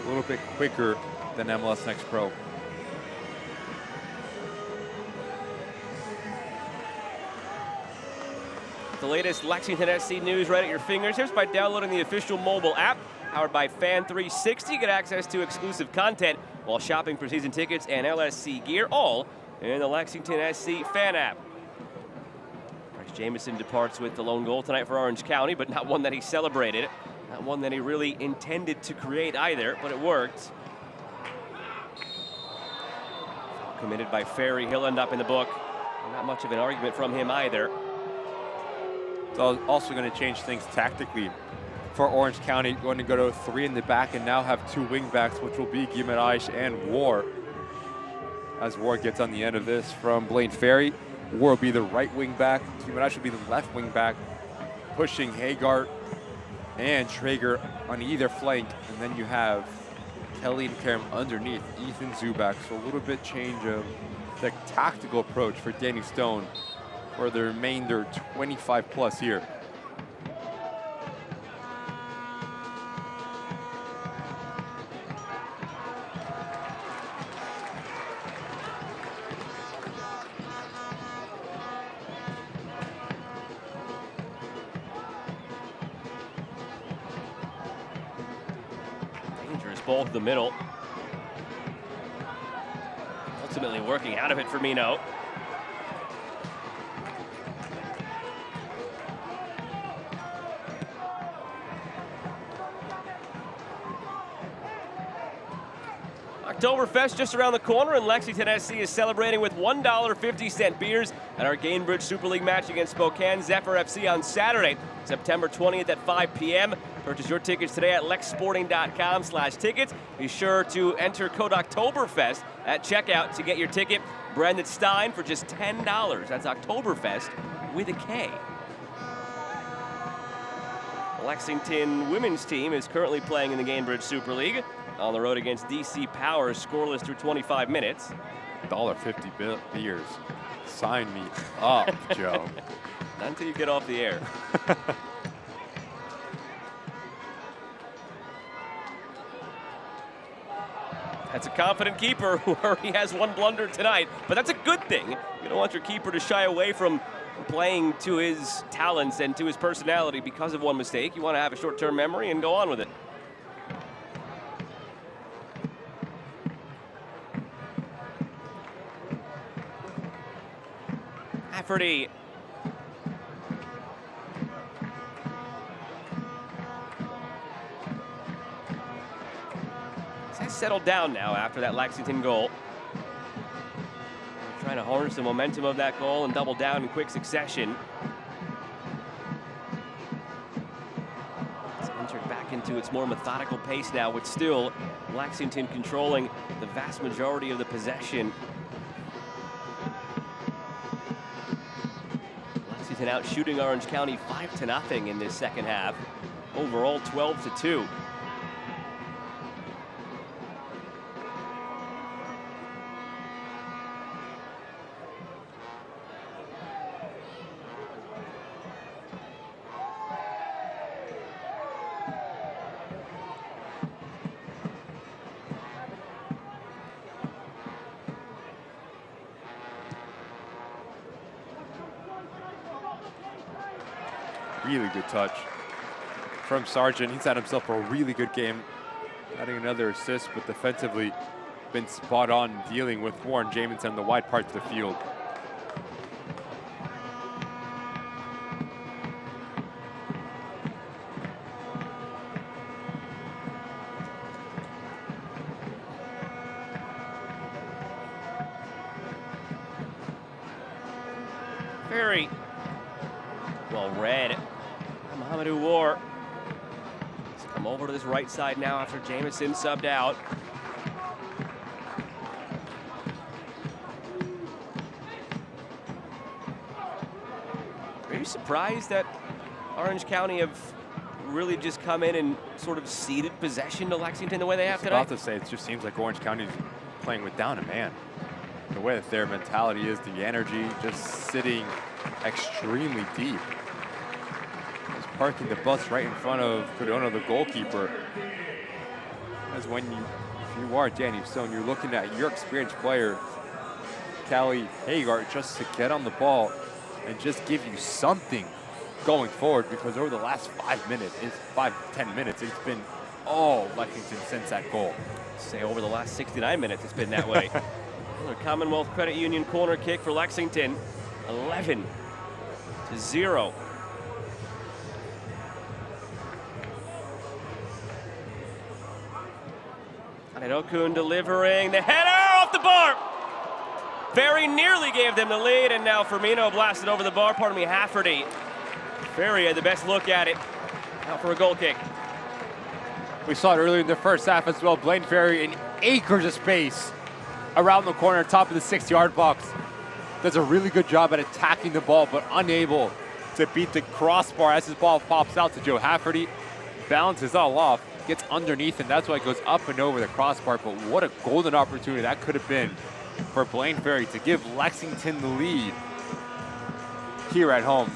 Speaker 2: a little bit quicker than MLS Next Pro.
Speaker 1: The latest Lexington SC news right at your fingertips by downloading the official mobile app, powered by Fan 360. Get access to exclusive content while shopping for season tickets and LSC gear, all in the Lexington SC fan app. Jamieson departs with the lone goal tonight for Orange County, but not one that he celebrated. Not one that he really intended to create either, but it worked. Committed by Ferry. He'll end up in the book. Not much of an argument from him either.
Speaker 2: It's also going to change things tactically for Orange County. Going to go to 3 in the back and now have 2 wing backs, which will be Guimaraes and War. as Ward gets on the end of this from Blaine Ferry. Ward will be the right wing back. Timonette should be the left wing back, pushing Hagar and Traeger on either flank. And then you have Kelly and Karam underneath Ethan Zubak. So a little bit change of the tactical approach for Danny Stone for the remainder 25 plus here.
Speaker 1: Ball to the middle. Ultimately working out of it for Mino. Oktoberfest just around the corner, and Lexington SC is celebrating with $1.50 beers at our Gainbridge Super League match against Spokane Zephyr FC on Saturday, September 20th at 5 p.m. Purchase your tickets today at lexsporting.com/tickets. Be sure to enter code Oktoberfest at checkout to get your ticket. Brandon Stein for just $10. That's Oktoberfest with a K. The Lexington women's team is currently playing in the Gainbridge Super League on the road against DC Power, scoreless through 25 minutes.
Speaker 2: $1.50 beers. Sign me up, Joe.
Speaker 1: Not until you get off the air. That's a confident keeper where he has one blunder tonight, but that's a good thing. You don't want your keeper to shy away from playing to his talents and to his personality because of one mistake. You want to have a short-term memory and go on with it. Rafferty. He's settled down now after that Lexington goal. Trying to harness the momentum of that goal and double down in quick succession. It's entered back into its more methodical pace now, with still Lexington controlling the vast majority of the possession. Lexington out shooting Orange County 5-0 in this second half. Overall 12-2.
Speaker 2: Really good touch from Sargent. He's had himself a really good game, adding another assist, but defensively been spot on dealing with Warren Jamison in the wide parts of the field.
Speaker 1: Very well read. Mohamedou War has come over to this right side now after Jamison subbed out. Are you surprised that Orange County have really just come in and sort of ceded possession to Lexington the way they have today?
Speaker 2: I was about to say, it just seems like Orange County's playing with down a man. The way that their mentality is, the energy, just sitting extremely deep. Parking the bus right in front of Corona, the goalkeeper. As when if you are Danny Stone, you're looking at your experienced player, Callie Hagar, just to get on the ball and just give you something going forward, because over the last 10 minutes, it's been all Lexington since that goal.
Speaker 1: Say over the last 69 minutes, it's been that way. Another Commonwealth Credit Union corner kick for Lexington, 11-0. Okun delivering the header off the bar. Very nearly gave them the lead, and now Firmino blasted over the bar. Pardon me, Hafferty. Ferry had the best look at it. Out for a goal kick.
Speaker 2: We saw it earlier in the first half as well. Blaine Ferry in acres of space around the corner, top of the 6-yard box. Does a really good job at attacking the ball, but unable to beat the crossbar as his ball pops out to Joe Hafferty. Balances all off, gets underneath, and that's why it goes up and over the crossbar. But what a golden opportunity that could have been for Blaine Ferry to give Lexington the lead here at home.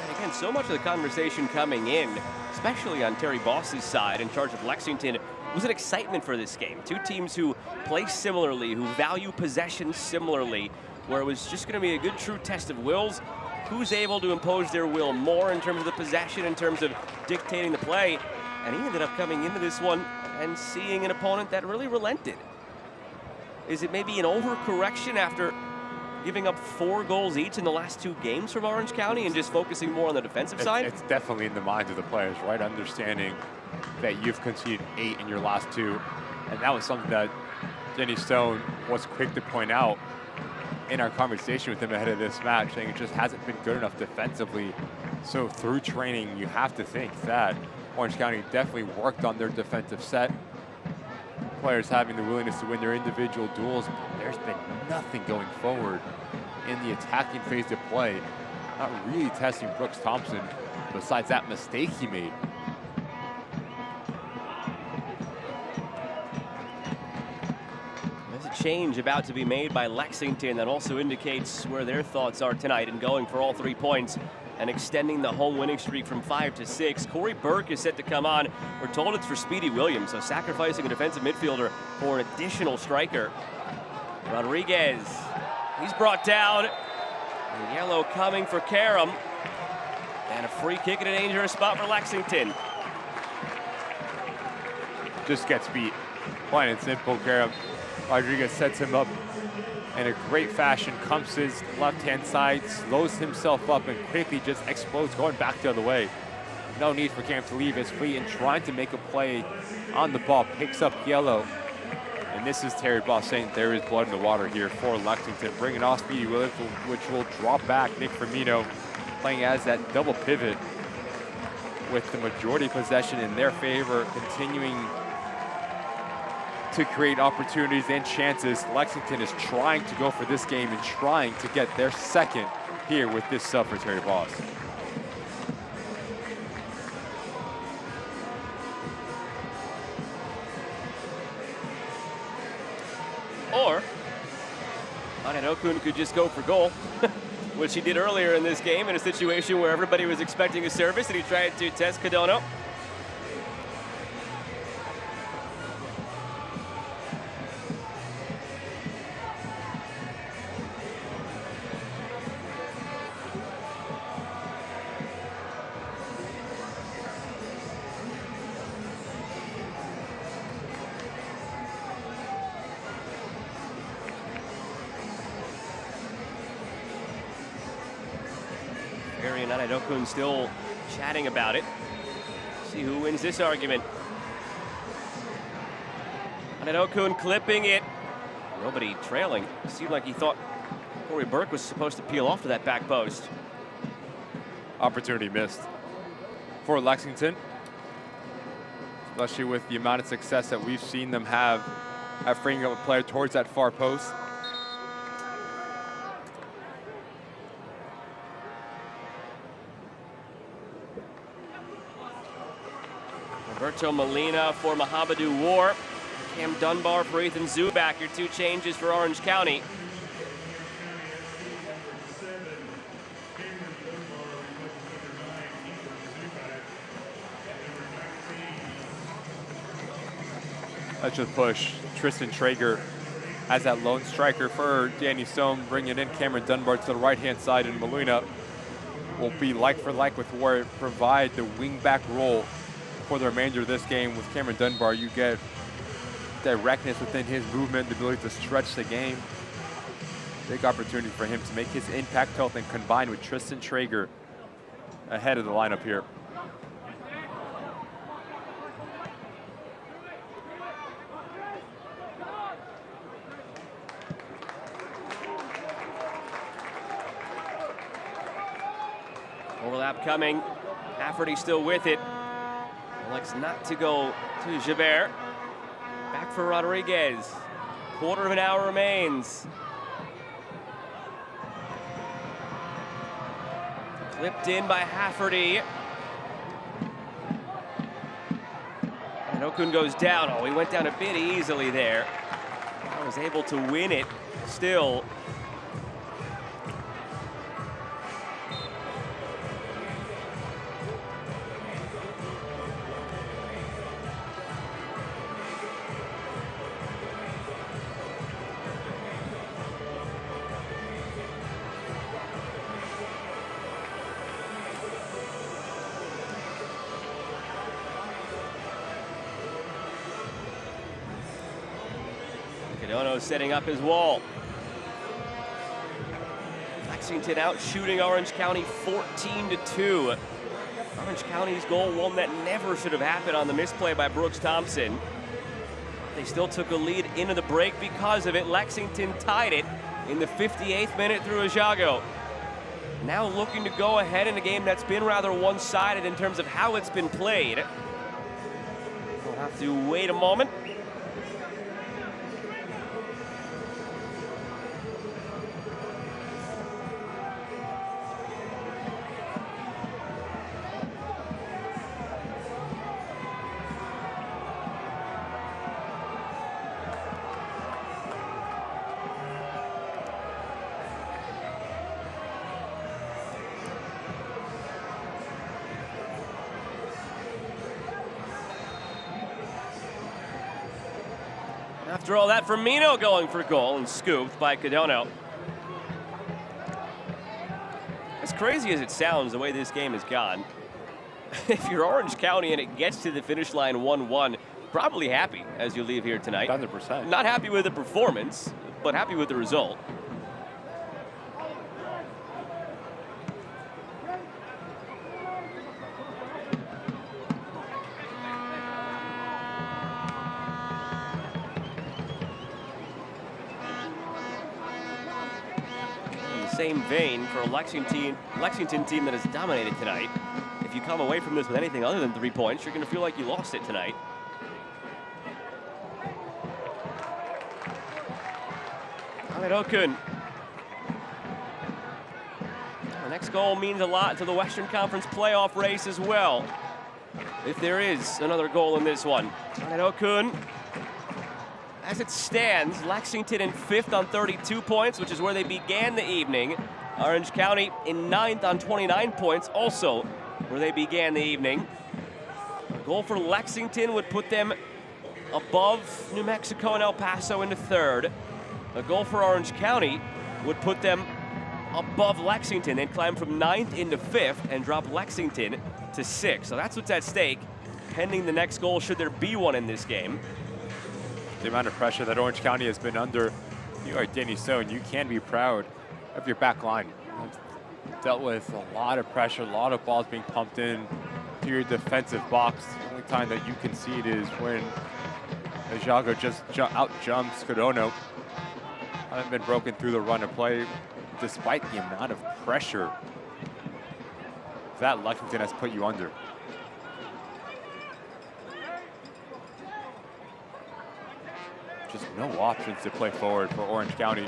Speaker 1: And again, so much of the conversation coming in, especially on Terry Boss's side in charge of Lexington, was an excitement for this game. Two teams who play similarly, who value possession similarly, where it was just going to be a good true test of wills. Who's able to impose their will more in terms of the possession, in terms of dictating the play. And he ended up coming into this one and seeing an opponent that really relented. Is it maybe an overcorrection after giving up 4 goals each in the last 2 games from Orange County and just focusing more on the defensive side?
Speaker 2: It's definitely in the minds of the players, right? Understanding that you've conceded 8 in your last 2. And that was something that Denny Stone was quick to point out in our conversation with him ahead of this match, saying it just hasn't been good enough defensively. So through training, you have to think that Orange County definitely worked on their defensive set. Players having the willingness to win their individual duels, but there's been nothing going forward in the attacking phase of play. Not really testing Brooks Thompson besides that mistake he made.
Speaker 1: There's a change about to be made by Lexington that also indicates where their thoughts are tonight in going for all 3 points and extending the home winning streak from 5 to 6. Corey Burke is set to come on. We're told it's for Speedy Williams, so sacrificing a defensive midfielder for an additional striker. Rodriguez, he's brought down. And yellow coming for Karam. And a free kick in a dangerous spot for Lexington.
Speaker 2: Just gets beat, plain and simple. Karam Rodriguez sets him up in a great fashion, comes to his left-hand side, slows himself up, and quickly just explodes, going back the other way. No need for Cam to leave his feet and trying to make a play on the ball. Picks up yellow. And this is Terry Boss saying there is blood in the water here for Lexington. Bringing off Speedy Williams, which will drop back. Nick Firmino playing as that double pivot with the majority possession in their favor, continuing to create opportunities and chances. Lexington is trying to go for this game and trying to get their second here with this sub for Terry Boss.
Speaker 1: Or Anadokun could just go for goal, which he did earlier in this game in a situation where everybody was expecting a service and he tried to test Cadono. Ferry and Anadokun still chatting about it. See who wins this argument. Anadokun clipping it. Nobody trailing. It seemed like he thought Corey Burke was supposed to peel off to that back post.
Speaker 2: Opportunity missed for Lexington, especially with the amount of success that we've seen them have at freeing up a player towards that far post.
Speaker 1: Roberto Molina for Mahamadou War. Cam Dunbar for Ethan Zubak. Your 2 changes for Orange County.
Speaker 2: Let's just push Tristan Traeger as that lone striker for Danny Stone, bringing in Cameron Dunbar to the right-hand side, and Molina will be like for like with War, provide the wing-back role for the remainder of this game. With Cameron Dunbar, you get directness within his movement, the ability to stretch the game. Big opportunity for him to make his impact felt and combine with Tristan Traeger ahead of the lineup here.
Speaker 1: Overlap coming. Hafferty still with it. Elects not to go to Gibert. Back for Rodriguez. Quarter of an hour remains. Clipped in by Hafferty. And Okun goes down. Oh, he went down a bit easily there. I was able to win it still. Cadono setting up his wall. Lexington out shooting Orange County 14-2. Orange County's goal, one that never should have happened on the misplay by Brooks Thompson. They still took a lead into the break because of it. Lexington tied it in the 58th minute through Ajago. Now looking to go ahead in a game that's been rather one-sided in terms of how it's been played. We'll have to wait a moment. After all that, Firmino going for goal and scooped by Cadono. As crazy as it sounds, the way this game has gone, if you're Orange County and it gets to the finish line 1-1, probably happy as you leave here tonight.
Speaker 2: 100%.
Speaker 1: Not happy with the performance, but happy with the result. Same vein for a Lexington team that has dominated tonight. If you come away from this with anything other than 3 points, you're going to feel like you lost it tonight. Ahmed Okun. The next goal means a lot to the Western Conference playoff race as well, if there is another goal in this one. Ahmed Okun. As it stands, Lexington in 5th on 32 points, which is where they began the evening. Orange County in 9th on 29 points, also where they began the evening. A goal for Lexington would put them above New Mexico and El Paso into 3rd. A goal for Orange County would put them above Lexington. They'd climb from 9th into 5th and drop Lexington to 6th. So that's what's at stake, pending the next goal should there be one in this game.
Speaker 2: The amount of pressure that Orange County has been under, you are Danny Stone. You can be proud of your back line. Dealt with a lot of pressure, a lot of balls being pumped in to your defensive box. The only time that you concede is when Ajago just out-jumps Cadono. Haven't been broken through the run of play, despite the amount of pressure that Lexington has put you under. Just no options to play forward for Orange County.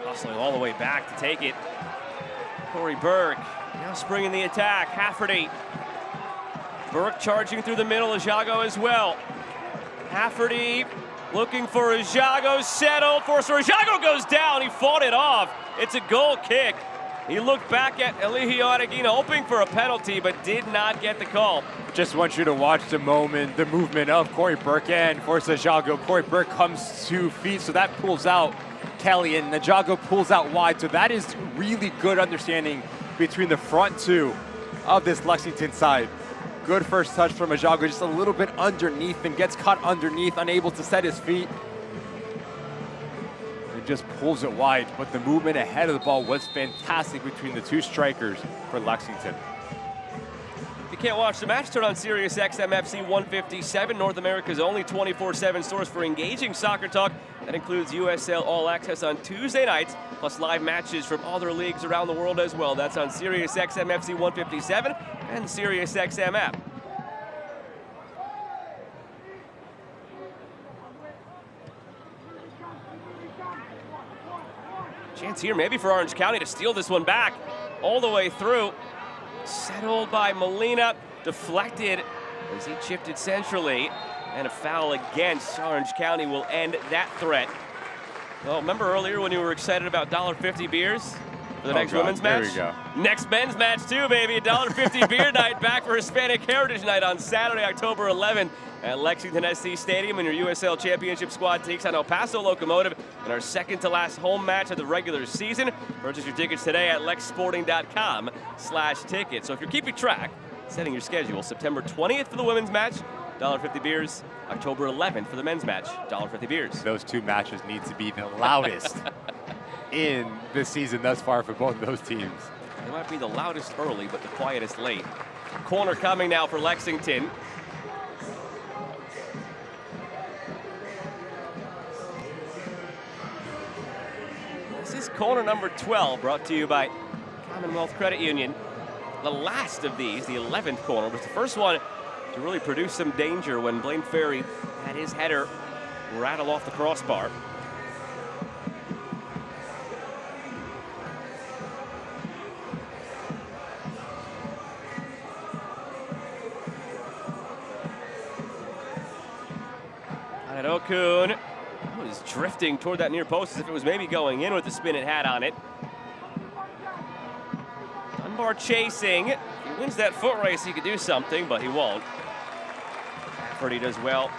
Speaker 1: Hustling all the way back to take it. Corey Berg now springing the attack. Hafferty. Burke charging through the middle. Ajago as well. Hafferty looking for Ajago. Settled. Forster Ajago goes down. He fought it off. It's a goal kick. He looked back at Eligio Aregina, hoping for a penalty, but did not get the call.
Speaker 2: Just want you to watch the movement of Corey Burke and Forster Ajago. Corey Burke comes to feet, so that pulls out Kelly, and Ajago pulls out wide. So that is really good understanding between the front two of this Lexington side. Good first touch from Ajago, just a little bit underneath, and gets caught underneath, unable to set his feet. Just pulls it wide, but the movement ahead of the ball was fantastic between the two strikers for Lexington.
Speaker 1: If you can't watch the match, turn on Sirius XM FC 157, North America's only 24/7 source for engaging soccer talk. That includes USL All Access on Tuesday nights plus live matches from other leagues around the world as well. That's on SiriusXM FC 157 and SiriusXM app. Chance here maybe for Orange County to steal this one back all the way through. Settled by Molina, deflected as he chipped it centrally. And a foul against Orange County will end that threat. Well, remember earlier when you were excited about $1.50 beers for the next women's match?
Speaker 2: There we go.
Speaker 1: Next men's match too, baby. $1.50 beer night back for Hispanic Heritage Night on Saturday, October 11th at Lexington SC Stadium, and your USL Championship squad takes on El Paso Locomotive in our second to last home match of the regular season. Purchase your tickets today at lexsporting.com/tickets. So if you're keeping track, setting your schedule, September 20th for the women's match, $1.50 beers. October 11th for the men's match, $1.50 beers.
Speaker 2: Those two matches need to be the loudest in this season thus far for both of those teams.
Speaker 1: They might be the loudest early, but the quietest late. Corner coming now for Lexington. This is corner number 12, brought to you by Commonwealth Credit Union. The last of these, the 11th corner, was the first one to really produce some danger when Blaine Ferry had his header rattle off the crossbar. Okun was drifting toward that near post as if it was maybe going in with the spin it had on it. Dunbar chasing. If he wins that foot race, he could do something, but he won't. He does well,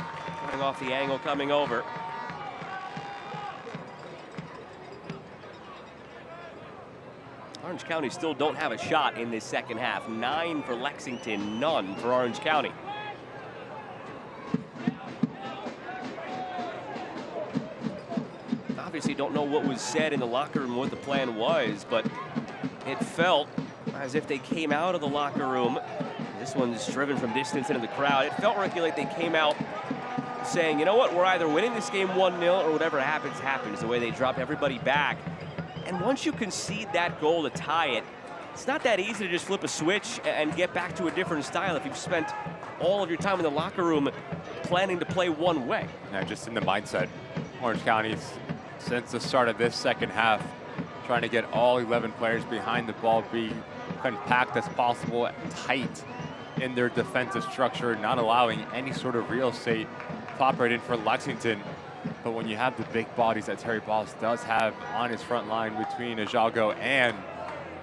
Speaker 1: coming off the angle, coming over. Orange County still don't have a shot in this second half. 9 for Lexington, none for Orange County. Obviously don't know what was said in the locker room, what the plan was, but it felt as if they came out of the locker room. This one's driven from distance into the crowd. It felt, Ricky, like they came out saying, you know what, we're either winning this game 1-0 or whatever happens, happens, the way they drop everybody back. And once you concede that goal to tie it, it's not that easy to just flip a switch and get back to a different style if you've spent all of your time in the locker room planning to play one way.
Speaker 2: Yeah, just in the mindset. Orange County's, since the start of this second half, trying to get all 11 players behind the ball, be compact as possible, tight in their defensive structure, not allowing any sort of real estate to operate in for Lexington. But when you have the big bodies that Terry Boss does have on his front line between Ajago and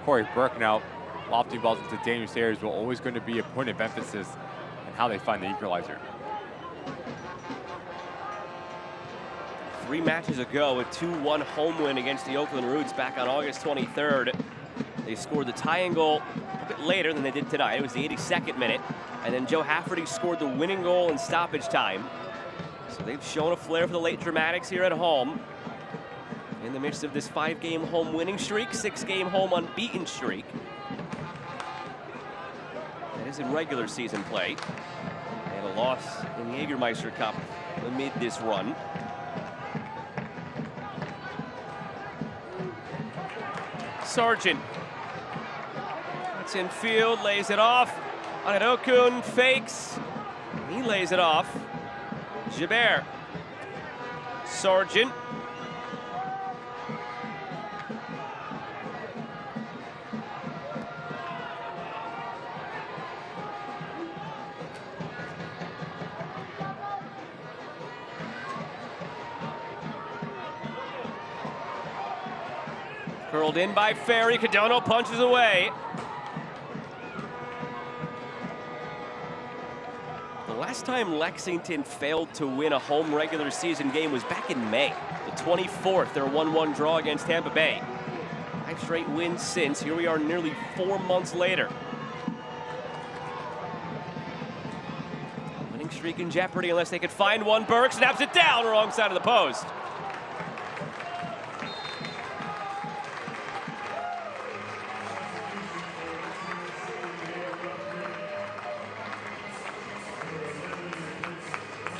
Speaker 2: Corey Burke now, lofting balls into dangerous areas will always going to be a point of emphasis in how they find the equalizer.
Speaker 1: 3 matches ago, a 2-1 home win against the Oakland Roots back on August 23rd. They scored the tying goal a bit later than they did tonight. It was the 82nd minute. And then Joe Hafferty scored the winning goal in stoppage time. So they've shown a flair for the late dramatics here at home. In the midst of this 5-game home winning streak, 6-game home unbeaten streak. That is in regular season play. And a loss in the Jägermeister Cup amid this run. Sargent. It's in field, lays it off. Okun fakes. He lays it off. Gibert. Sargent. Curled in by Ferry. Cadono punches away. The last time Lexington failed to win a home regular season game was back in May, the 24th, their 1-1 draw against Tampa Bay. 5 straight wins since. Here we are nearly 4 months later. Winning streak in jeopardy unless they could find one. Burke snaps it down, wrong side of the post.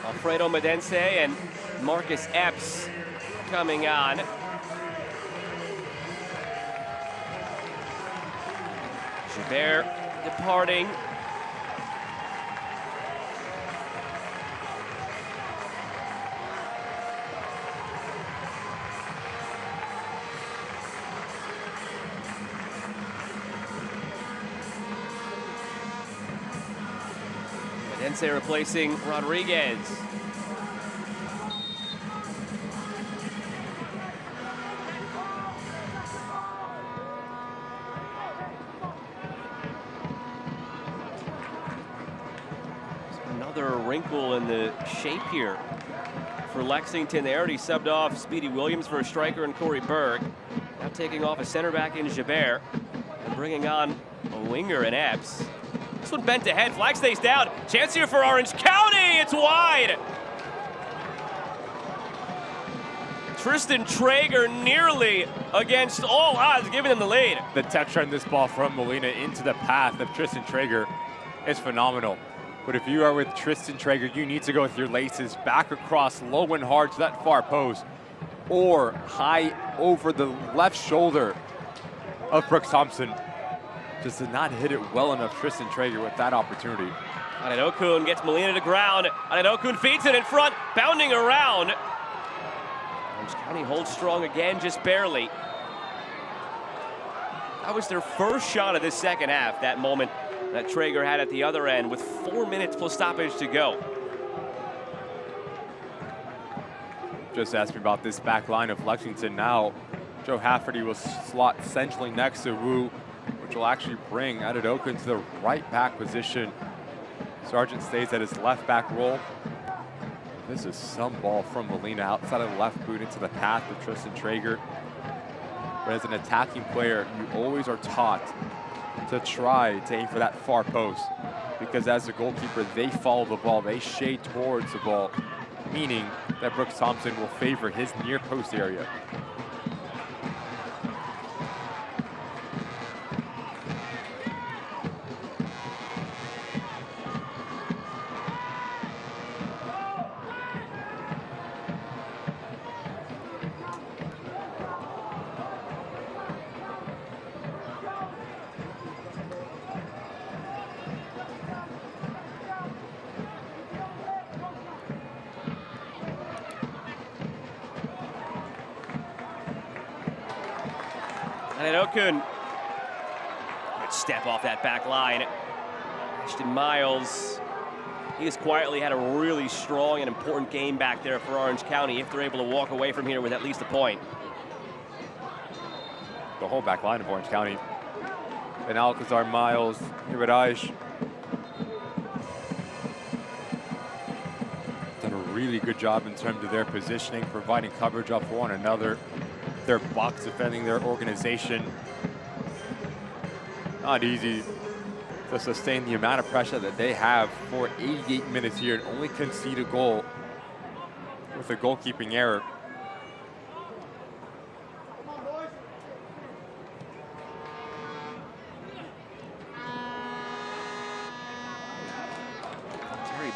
Speaker 1: Alfredo Medense and Marcus Epps coming on. Gilbert departing. Medense replacing Rodriguez. Another wrinkle in the shape here for Lexington. They already subbed off Speedy Williams for a striker and Corey Berg. Now taking off a center back in Gilbert and bringing on a winger in Epps. This one bent ahead, flag stays down. Chance here for Orange County, it's wide. Tristan Traeger nearly against all odds, giving them the lead.
Speaker 2: The texture on this ball from Molina into the path of Tristan Traeger is phenomenal. But if you are with Tristan Traeger, you need to go with your laces back across low and hard to that far post, or high over the left shoulder of Brooks Thompson. Just did not hit it well enough, Tristan Traeger, with that opportunity.
Speaker 1: Adedokun gets Molina to ground. Adedokun feeds it in front, bounding around. Orange County holds strong again, just barely. That was their first shot of this second half, that moment that Traeger had at the other end with 4 minutes plus stoppage to go.
Speaker 2: Just asked me about this back line of Lexington now. Joe Hafferty will slot centrally next to Wu, which will actually bring Adedokun to the right back position. Sargent stays at his left back role. This is some ball from Molina outside of the left boot into the path of Tristan Traeger. But as an attacking player, you always are taught to try to aim for that far post, because as a goalkeeper, they follow the ball, they shade towards the ball, meaning that Brooks Thompson will favor his near post area.
Speaker 1: Adedokun. Good step off that back line. Ashton Miles. He has quietly had a really strong and important game back there for Orange County if they're able to walk away from here with at least a point.
Speaker 2: The whole back line of Orange County. And Alcazar, Miles, Ibadaj. Done a really good job in terms of their positioning, providing coverage up for one another. Their box defending, their organization. Not easy to sustain the amount of pressure that they have for 88 minutes here and only concede a goal with a goalkeeping error.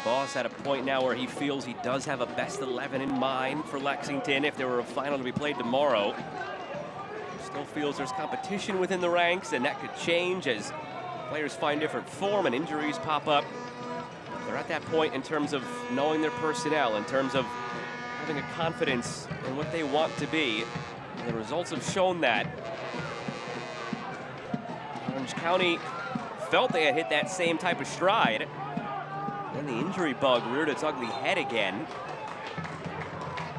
Speaker 1: Boss at a point now where he feels he does have a best 11 in mind for Lexington if there were a final to be played tomorrow. Still feels there's competition within the ranks, and that could change as players find different form and injuries pop up. They're at that point in terms of knowing their personnel, in terms of having a confidence in what they want to be. And the results have shown that. Orange County felt they had hit that same type of stride. Then the injury bug reared its ugly head again.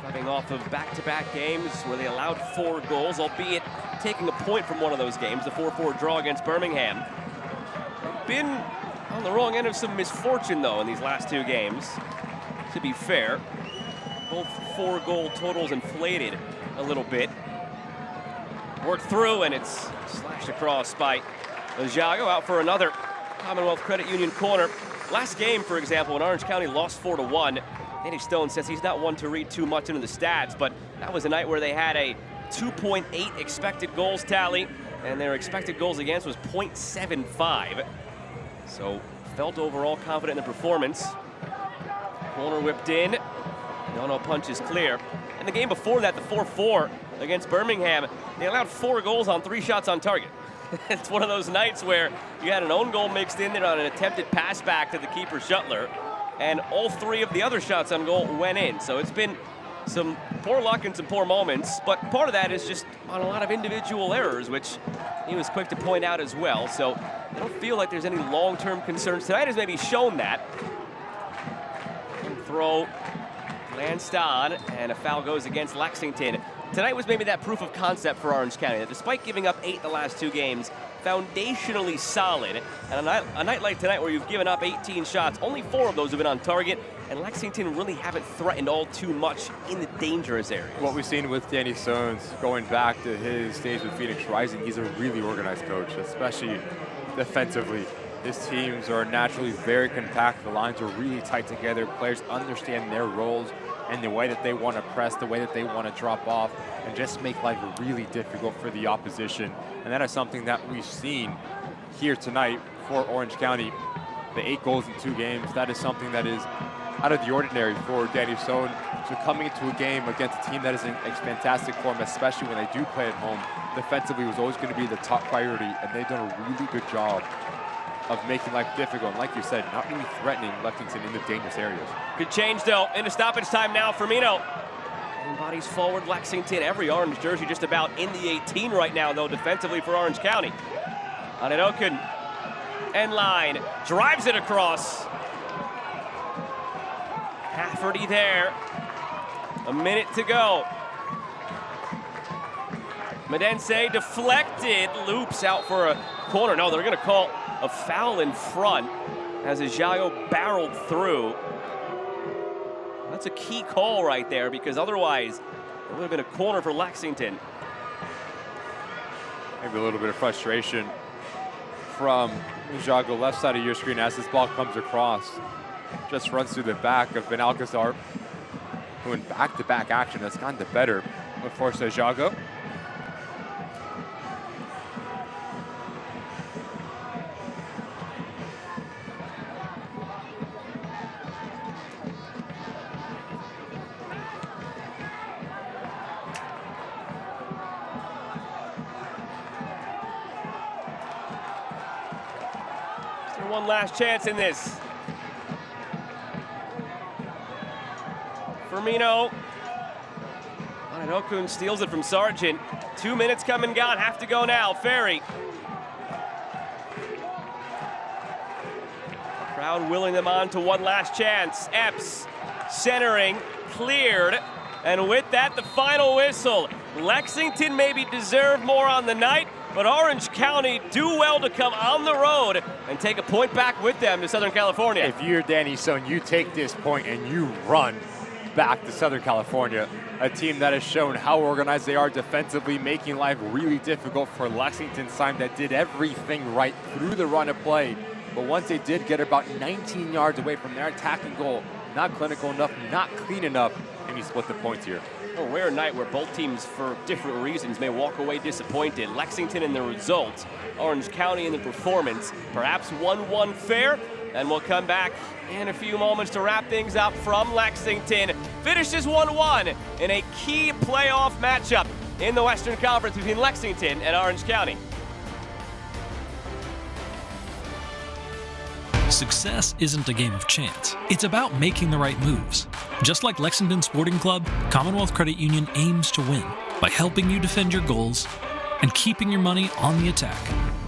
Speaker 1: Coming off of back-to-back games where they allowed 4 goals, albeit taking a point from one of those games, the 4-4 draw against Birmingham. They've been on the wrong end of some misfortune, though, in these last 2 games. To be fair, both 4-goal totals inflated a little bit. Worked through, and it's slashed across by Ajago, out for another Commonwealth Credit Union corner. Last game, for example, when Orange County lost 4-1, Danny Stone says he's not one to read too much into the stats, but that was a night where they had a 2.8 expected goals tally, and their expected goals against was 0.75. So felt overall confident in the performance. Corner whipped in. No punch is clear. And the game before that, the 4-4 against Birmingham, they allowed 4 goals on 3 shots on target. It's one of those nights where you had an own goal mixed in there on an attempted pass back to the keeper Shuttler, and all 3 of the other shots on goal went in. So it's been some poor luck and some poor moments, but part of that is just on a lot of individual errors, which he was quick to point out as well. So I don't feel like there's any long-term concerns. Tonight has maybe shown that. Throw glanced on, and a foul goes against Lexington. Tonight was maybe that proof of concept for Orange County, that despite giving up 8 the last 2 games, foundationally solid. And a night like tonight where you've given up 18 shots, only 4 of those have been on target, and Lexington really haven't threatened all too much in the dangerous areas.
Speaker 2: What we've seen with Danny Sones going back to his days with Phoenix Rising, he's a really organized coach, especially defensively. His teams are naturally very compact. The lines are really tight together. Players understand their roles and the way that they want to press, the way that they want to drop off, and just make life really difficult for the opposition. And that is something that we've seen here tonight for Orange County. The 8 goals in 2 games, that is something that is out of the ordinary for Danny Sohn. So coming into a game against a team that is in fantastic form, especially when they do play at home, defensively was always going to be the top priority, and they've done a really good job of making life difficult. And like you said, not really threatening Lexington in the dangerous areas.
Speaker 1: Good change, though. Into stoppage time now. Firmino bodies forward Lexington. Every orange jersey just about in the 18 right now, though, defensively for Orange County. Anadokun, end line, drives it across. Hafferty there. A minute to go. Medense deflected, loops out for a corner. No, they're going to call a foul in front as Ajago barreled through. That's a key call right there, because otherwise it would have been a corner for Lexington.
Speaker 2: Maybe a little bit of frustration from Ajago, left side of your screen as this ball comes across. Just runs through the back of Ben Alcazar, who in back-to-back action has gotten the better of Forster Ajago.
Speaker 1: One last chance in this. Firmino. Anadokun steals it from Sargent. 2 minutes come and gone. Have to go now. Ferry. Crowd willing them on to one last chance. Epps centering, cleared, and with that, the final whistle. Lexington maybe deserved more on the night, but Orange County do well to come on the road and take a point back with them to Southern California.
Speaker 2: If you're Danny Sohn, you take this point and you run back to Southern California, a team that has shown how organized they are defensively, making life really difficult for Lexington's side that did everything right through the run of play. But once they did get about 19 yards away from their attacking goal, not clinical enough, not clean enough, and you split the points here.
Speaker 1: A rare night where both teams, for different reasons, may walk away disappointed. Lexington in the result, Orange County in the performance. Perhaps 1-1 fair, and we'll come back in a few moments to wrap things up from Lexington. Finishes 1-1 in a key playoff matchup in the Western Conference between Lexington and Orange County.
Speaker 4: Success isn't a game of chance. It's about making the right moves. Just like Lexington Sporting Club, Commonwealth Credit Union aims to win by helping you defend your goals and keeping your money on the attack.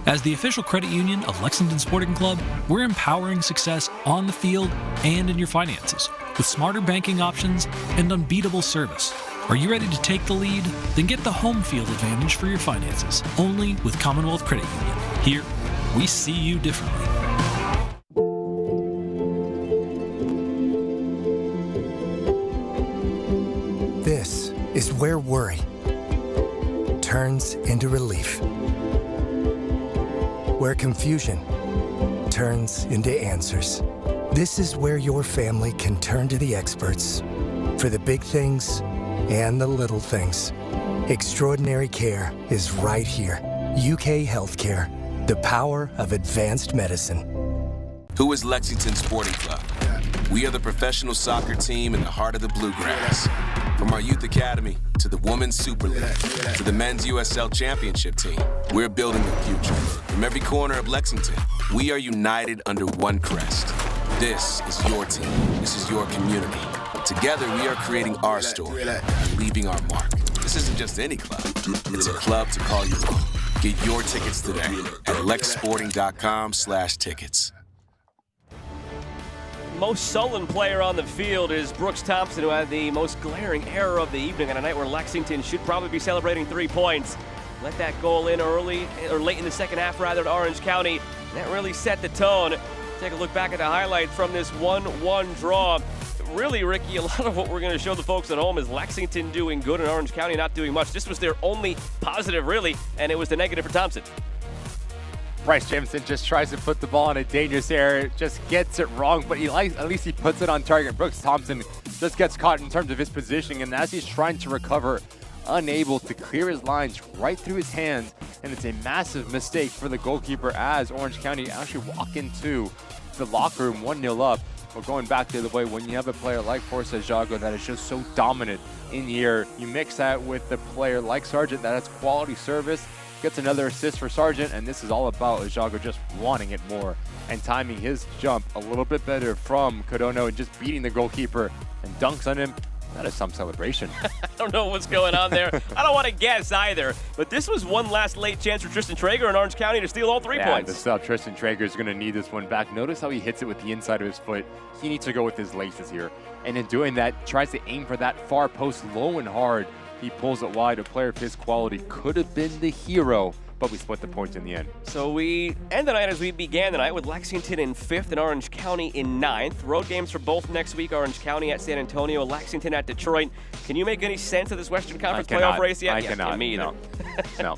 Speaker 4: As the official credit union of Lexington Sporting Club, we're empowering success on the field and in your finances with smarter banking options and unbeatable service. Are you ready to take the lead? Then get the home field advantage for your finances, only with Commonwealth Credit Union. Here, we see you differently.
Speaker 6: This is where worry turns into relief. Where confusion turns into answers. This is where your family can turn to the experts for the big things and the little things. Extraordinary care is right here. UK Healthcare, the power of advanced medicine.
Speaker 3: Who is Lexington Sporting Club? We are the professional soccer team in the heart of the Bluegrass. From our Youth Academy to the Women's Super League to the Men's USL Championship team, we're building the future. From every corner of Lexington, we are united under one crest. This is your team. This is your community. Together, we are creating our story and leaving our mark. This isn't just any club. It's a club to call your own. Get your tickets today at lexsporting.com/tickets.
Speaker 1: Most sullen player on the field is Brooks Thompson, who had the most glaring error of the evening on a night where Lexington should probably be celebrating 3 points. Let that goal in early, or late in the second half rather, at Orange County. That really set the tone. Take a look back at the highlights from this 1-1 draw. Really, Ricky, a lot of what we're going to show the folks at home is Lexington doing good and Orange County not doing much. This was their only positive, really, and it was the negative for Thompson.
Speaker 2: Bryce Jamison just tries to put the ball in a dangerous area, just gets it wrong, but at least he puts it on target. Brooks Thompson just gets caught in terms of his positioning, and as he's trying to recover, unable to clear his lines right through his hands, and it's a massive mistake for the goalkeeper as Orange County actually walk into the locker room 1-0 up. But going back to the way when you have a player like Forster Ajago that is just so dominant in the air, you mix that with the player like Sargent that has quality service, gets another assist for Sargent, and this is all about Ajago just wanting it more and timing his jump a little bit better from Codono and just beating the goalkeeper and dunks on him. That is some celebration.
Speaker 1: I don't know what's going on there. I don't want to guess either, but this was one last late chance for Tristan Traeger in Orange County to steal all 3 points.
Speaker 2: The sub Tristan Traeger is going to need this one back. Notice how he hits it with the inside of his foot. He needs to go with his laces here. And in doing that, tries to aim for that far post low and hard. He pulls it wide. A player of his quality could have been the hero, but we split the points in the end.
Speaker 1: So we end the night as we began the night with Lexington in 5th and Orange County in 9th. Road games for both next week, Orange County at San Antonio, Lexington at Detroit. Can you make any sense of this Western Conference playoff race yet?
Speaker 2: I cannot.
Speaker 1: Me either.
Speaker 2: No.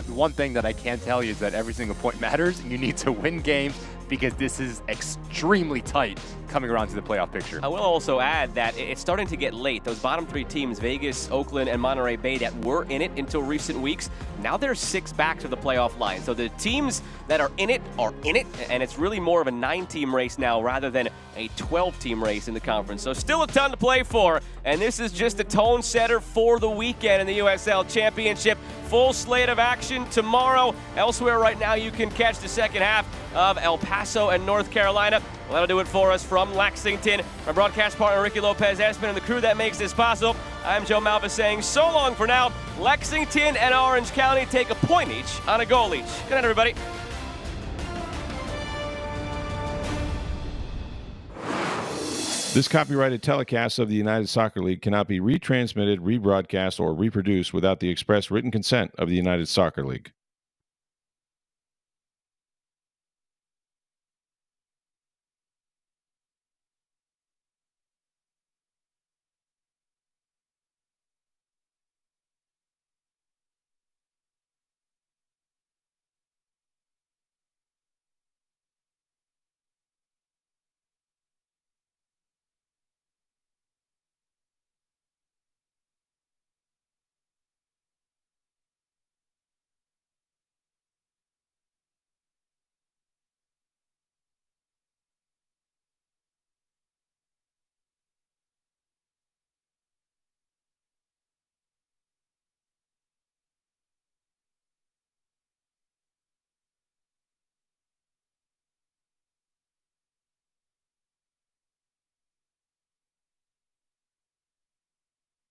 Speaker 2: One thing that I can tell you is that every single point matters, and you need to win games because this is extremely tight coming around to the playoff picture.
Speaker 1: I will also add that it's starting to get late. Those bottom 3 teams, Vegas, Oakland, and Monterey Bay, that were in it until recent weeks, now they're 6 back to the playoff line. So the teams that are in it, and it's really more of a 9-team race now rather than a 12-team race in the conference. So still a ton to play for, and this is just a tone setter for the weekend in the USL Championship. Full slate of action tomorrow. Elsewhere right now, you can catch the second half of El Paso and North Carolina. Well, that'll do it for us from Lexington. My broadcast partner, Ricky Lopez-Espin, and the crew that makes this possible. I'm Joe Malva saying so long for now. Lexington and Orange County take a point each on a goal each. Good night, everybody.
Speaker 17: This copyrighted telecast of the United Soccer League cannot be retransmitted, rebroadcast, or reproduced without the express written consent of the United Soccer League.